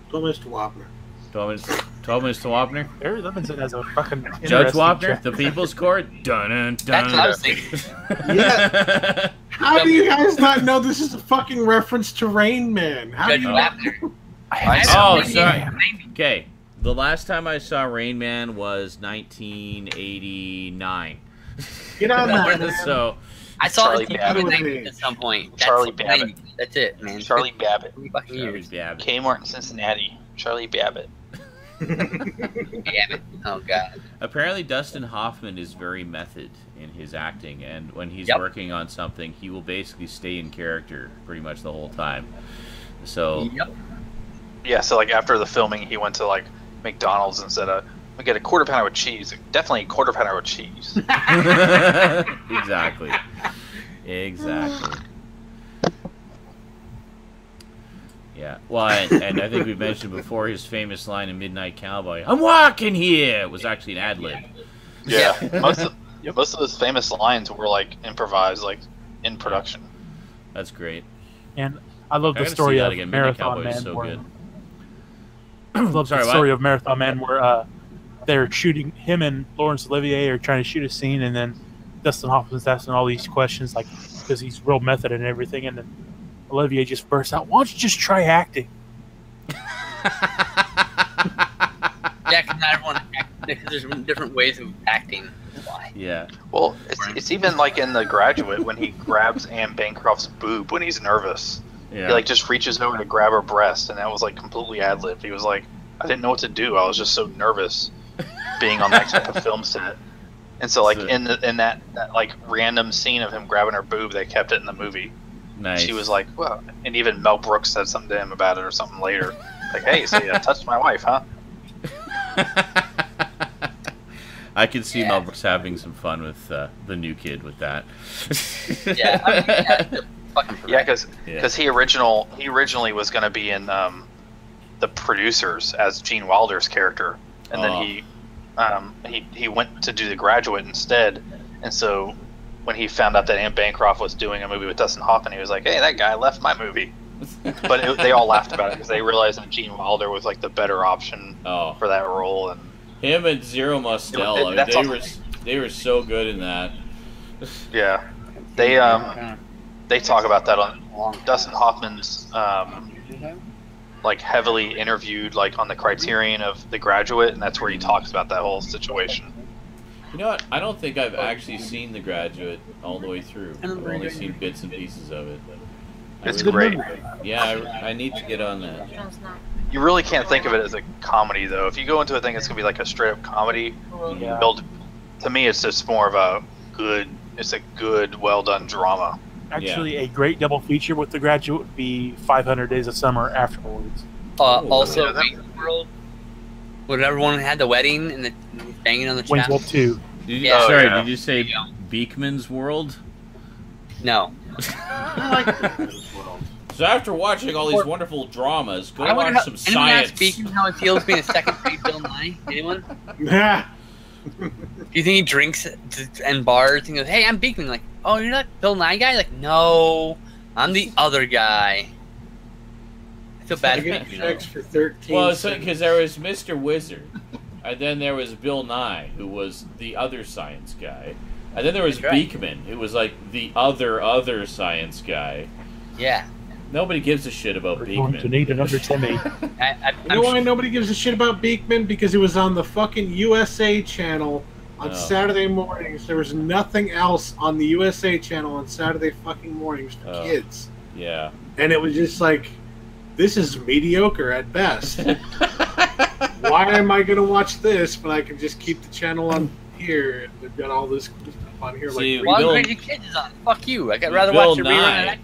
12 minutes to Wapner. 12 minutes to Wapner? Barry Levinson has a fucking Judge Wapner, the People's Court. Dun dun dun. That's what I was thinking. Yeah. How do you guys not know this is a fucking reference to Rain Man? How Judge do you Wapner. Oh, sorry. Okay, the last time I saw Rain Man was 1989. get on that? Man. So I saw Charlie it in Babbitt. the 90s at some point. Charlie That's Babbitt. 90s. That's it, man. Charlie Babbitt. 3 fucking years. Babbitt. Kmart in Cincinnati. Charlie Babbitt. Damn it. Oh, God. Apparently, Dustin Hoffman is very method in his acting, and when he's working on something, he will basically stay in character pretty much the whole time. So, Yeah, so like after the filming, he went to like McDonald's and said, "We get a quarter pounder with cheese." Like, definitely a quarter pounder with cheese. exactly. Yeah. Well, and I think we mentioned before his famous line in Midnight Cowboy, "I'm walking here," was actually an ad lib. Yeah, most of his famous lines were like improvised, like in production. That's great. And I love the story of Marathon Man. So good. I love the story of Marathon Man where they're shooting, him and Laurence Olivier are trying to shoot a scene, and then Dustin Hoffman's asking all these questions, like, because he's real method and everything, and then Olivier just bursts out, "Why don't you just try acting?" Yeah, because not everyone because there's different ways of acting. Why? Yeah. Well, it's even like in The Graduate when he grabs Anne Bancroft's boob when he's nervous. Yeah. He like just reaches over to grab her breast, and that was like completely ad lib. He was like, "I didn't know what to do. I was just so nervous being on that type of film set." And so like in that like random scene of him grabbing her boob, they kept it in the movie. Nice. She was like, "Well," and even Mel Brooks said something to him about it or something later, like, "Hey, so you touched my wife, huh?" I can see Mel Brooks having some fun with the new kid with that. Yeah, I mean, yeah, because he originally was going to be in The Producers as Gene Wilder's character, and then he went to do The Graduate instead, and so when he found out that Anne Bancroft was doing a movie with Dustin Hoffman, he was like, "Hey, that guy left my movie." But they all laughed about it because they realized that Gene Wilder was like the better option for that role, and him and Zero Mostel. I mean, they were so good in that. Yeah, they talk about that on Dustin Hoffman's like heavily interviewed like on the Criterion of The Graduate, and that's where he talks about that whole situation. You know what? I don't think I've actually seen The Graduate all the way through. I've only seen bits and pieces of it. It's great. Yeah, I need to get on that. You really can't think of it as a comedy, though. If you go into it thinking it's going to be like a straight-up comedy, to me it's just more of a good, well-done drama. Actually, a great double feature with The Graduate would be 500 Days of Summer afterwards. Also, Wayne's World, when everyone had the wedding and the banging on the chest. Wayne's World 2. Did you say Beekman's World? No. I like Beekman's World. So after watching all these wonderful dramas, go watch some science. Anyone ask Beekman how it feels being a second-rate Bill Nye? Anyone? Yeah. Do you think he drinks and bars and goes, "Hey, I'm Beekman"? Like, "Oh, you're not Bill Nye guy?" Like, "No, I'm the other guy." I feel bad I for get Beekman. checks for 13. Well, because there was Mr. Wizard, and then there was Bill Nye, who was the other science guy, and then there was Beekman, who was like the other science guy. Yeah. Nobody gives a shit about We're going to Beekman. need another Timmy. You know why nobody gives a shit about Beekman? Because it was on the fucking USA channel on Saturday mornings. There was nothing else on the USA channel on Saturday fucking mornings for kids. Yeah. And it was just like, this is mediocre at best. Why am I going to watch this when I can just keep the channel on here? And they've got all this cool stuff on here. See, like Well, Bill- Crazy Kids is on. Fuck you. I'd rather Bill watch a rerun Nye. of that.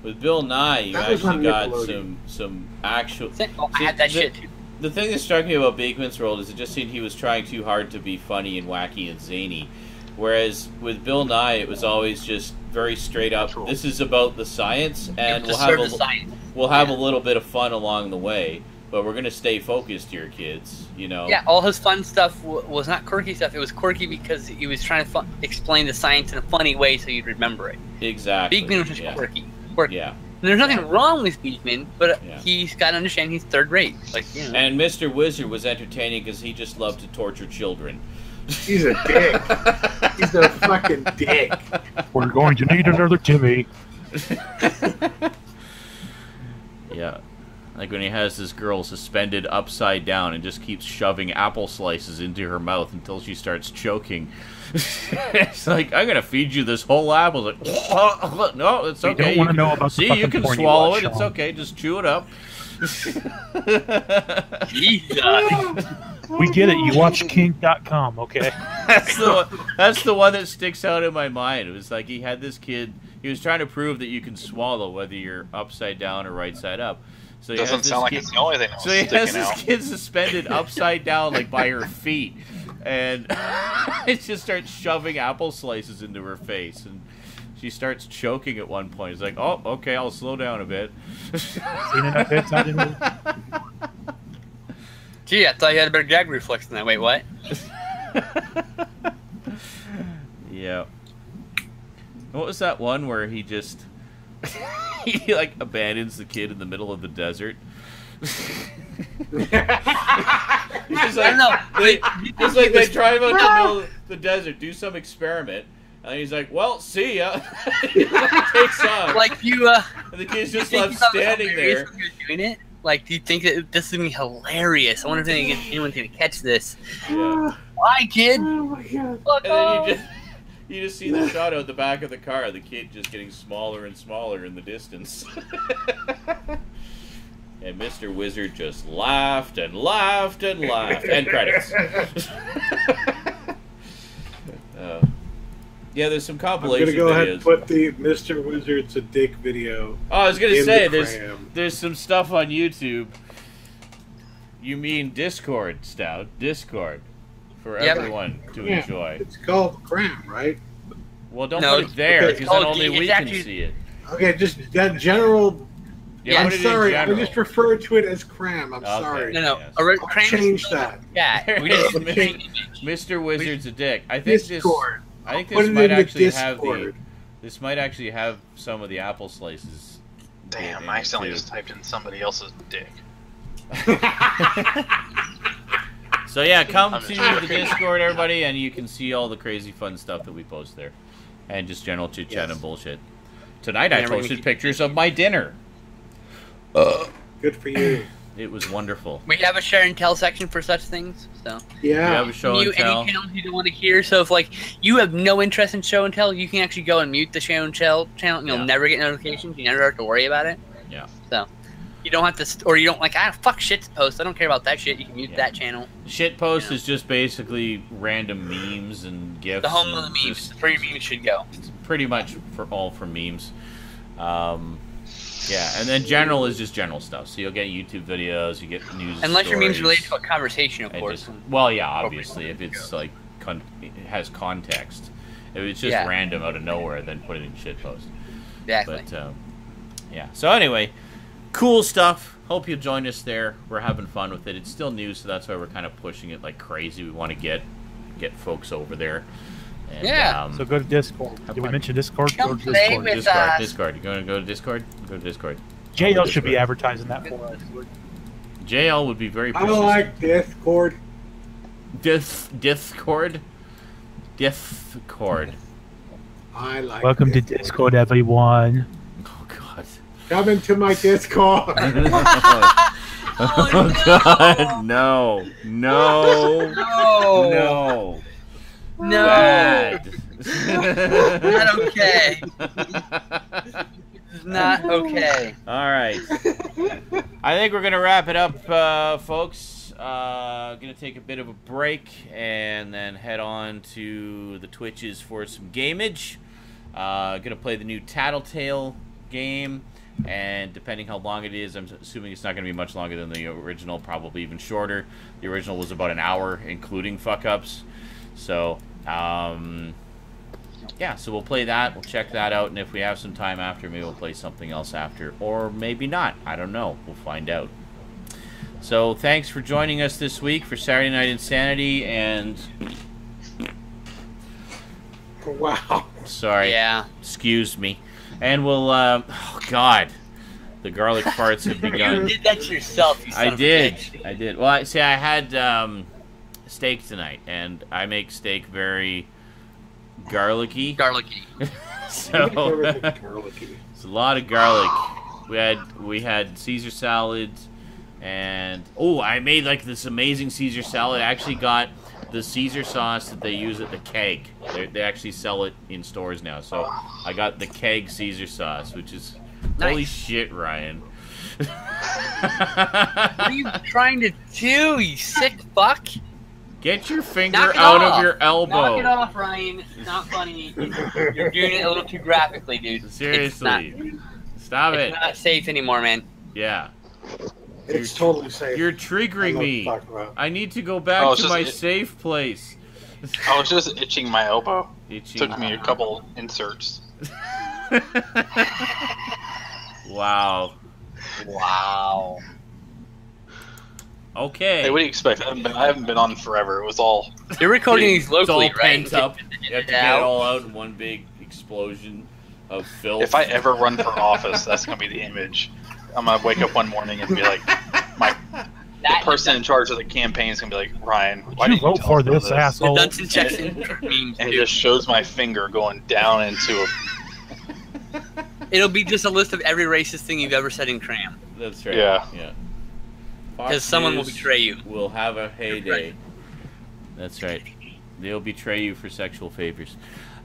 With Bill Nye, you That was actually on got Nickelodeon. some actual. Oh, I had that shit too. The thing that struck me about Beekman's World is it just seemed he was trying too hard to be funny and wacky and zany, whereas with Bill Nye it was always just very straight up. This is about the science, and To serve the science. we'll have a little bit of fun along the way, but we're gonna stay focused here, kids. You know. Yeah, all his fun stuff was not quirky stuff. It was quirky because he was trying to explain the science in a funny way so you'd remember it. Exactly. Beekman was just quirky. Yeah. And there's nothing wrong with Beekman, but Yeah. he's got to understand he's third rate. Like, you know. And Mr. Wizard was entertaining because he just loved to torture children. He's a dick. He's a fucking dick. We're going to need another Timmy. Yeah. Like when he has this girl suspended upside down and just keeps shoving apple slices into her mouth until she starts choking. It's like, I'm going to feed you this whole apple. It's like, no, it's We okay. don't want to know about See, the you fucking can porn swallow watch, it. It's Sean. okay. Just chew it up. Jesus. We get it. You watch King.com, okay? That's the one that sticks out in my mind. It was like he had this kid. He was trying to prove that you can swallow whether you're upside down or right side up. So he Doesn't has this sound like kid- it's the only thing that So was he has sticking this out. kid suspended upside down, like by her feet, and it just starts shoving apple slices into her face, and she starts choking at one point. It's like, oh, okay, I'll slow down a bit. Seen enough hits, I didn't. Gee, I thought you had a better gag reflex than that. Wait, what? Yeah. What was that one where he just he like abandons the kid in the middle of the desert? He's just I don't know. Wait, It's like they drive out to the middle of the desert, do some experiment, and he's like, "Well, see ya." He takes off, like you, and the kid's just think left you thought it was standing hilarious there. when you were doing it? Like, do you think that this is gonna be hilarious? I wonder if anyone's gonna catch this. Yeah. Why, kid? Oh my god. Fuck And off. then you just see the shot out the back of the car, the kid just getting smaller and smaller in the distance. And Mr. Wizard just laughed and laughed and laughed. End credits. Yeah, there's some I'm compilation gonna go ahead and videos. put the Mr. Wizard's a dick video. Oh, I was gonna in say the there's cram. some stuff on YouTube. You mean Discord, Stout? Discord for Yep. everyone to Yeah, enjoy. It's called Cram, right? Well, don't No, put it there okay, because it's then called only Geek. we It's can actually- see it. Okay, just that general. Yeah, I'm put it in sorry, I general. just referred to it as Cram. I'm Okay. sorry. No, Yes. a red I'll crane. change that. Yeah, we just Mr. Mr. Wizard's a dick. I think Discord. I think Put this it might in the actually have the. Discord. This might actually have some of the apple slices. Damn, in I it, accidentally too. just typed in somebody else's dick. So yeah, come I'm to just the joking. Discord, everybody, and you can see all the crazy fun stuff that we post there, and just general chit chat Yes. and bullshit. Tonight I Never posted get- pictures of my dinner. Good for you. It was wonderful. We have a share and tell section for such things. So We Yeah. have a show mute and tell. any channels you don't want to hear. So if like you have no interest in show and tell, you can actually go and mute the show and tell channel. And you'll Yeah. never get notifications. You never have to worry about it. Yeah. So you don't have to, or you don't like. Fuck shit to post. I don't care about that shit. You can mute Yeah. that channel. Shit post Yeah. is just basically random memes and gifs. The home of the and memes. just- Free memes should go. It's pretty much for memes. Yeah, and then general is just general stuff. So you'll get YouTube videos, you get news. Unless your memes stories, related to a conversation, of and course. just- well, yeah, obviously, if it's like it has context. If it's just Yeah. random out of nowhere, then put it in shit post. Exactly. But yeah. So anyway, cool stuff. Hope you join us there. We're having fun with it. It's still new, so that's why we're kind of pushing it like crazy. We want to get folks over there. And, Yeah. So go to Discord. Have Did we fun. mention Discord? Go Come to play Discord. with Discord. us. Discord. You going to go to Discord? Go to Discord. JL should be advertising that for us. JL would be very I persistent. like Discord. Discord. Discord. I like Welcome to Discord. Discord, everyone. Oh God. Come into my Discord. Oh, God, no. No. No. Bad. Not okay. Not okay. All right. I think we're going to wrap it up, folks. Going to take a bit of a break and then head on to the Twitches for some gamage. Going to play the new Tattletale game. And depending how long it is, I'm assuming it's not going to be much longer than the original, probably even shorter. The original was about an hour, including fuck-ups. So, yeah, so we'll play that. We'll check that out, and if we have some time after, maybe we'll play something else after. Or maybe not. I don't know. We'll find out. So, thanks for joining us this week for Saturday Night InSaNiTy, and... Wow. Sorry. Yeah. Excuse me. And we'll, oh, God. The garlic farts have begun. You did that to yourself, you son of a bitch. I did. Well, I had steak tonight, and I make steak very garlicky. Garlicky. So, it's a lot of garlic. We had Caesar salads, and, oh, I made, like, this amazing Caesar salad. I actually got the Caesar sauce that they use at the Keg. They actually sell it in stores now. So I got the Keg Caesar sauce, which is holy shit, Ryan. What are you trying to do, you sick fuck? Get your finger out of your elbow. Knock it off, Ryan. It's not funny. You're doing it a little too graphically, dude. Seriously. Stop it. It's not safe anymore, man. Yeah. It's totally safe. You're triggering me. I need to go back to my safe place. I was just itching my elbow. Itching. Took me a couple inserts. Wow. Wow. Okay. Hey, what do you expect? I haven't been on forever. It was all... You're recording these locally, it's all pent right? up. You have to get it all out in one big explosion of filth. If I ever run for office, that's going to be the image. I'm going to wake up one morning and be like, the person in charge of the campaign is going to be like, Ryan, why did you vote for this asshole? The Dunson Jackson meme, and it just shows my finger going down into a... It'll be just a list of every racist thing you've ever said in cram. That's right. Yeah. Because someone will betray you. We'll have a heyday. That's right. They'll betray you for sexual favors.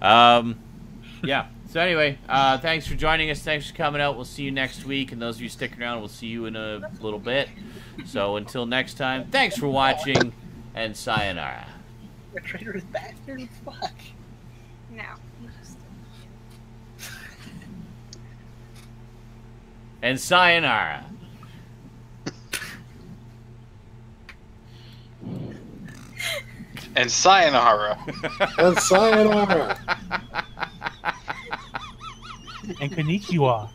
Yeah. So anyway, thanks for joining us. Thanks for coming out. We'll see you next week. And those of you sticking around, we'll see you in a little bit. So until next time, thanks for watching, and sayonara. A traitorous bastard? Fuck. No. And sayonara. And sayonara. And sayonara. And konnichiwa.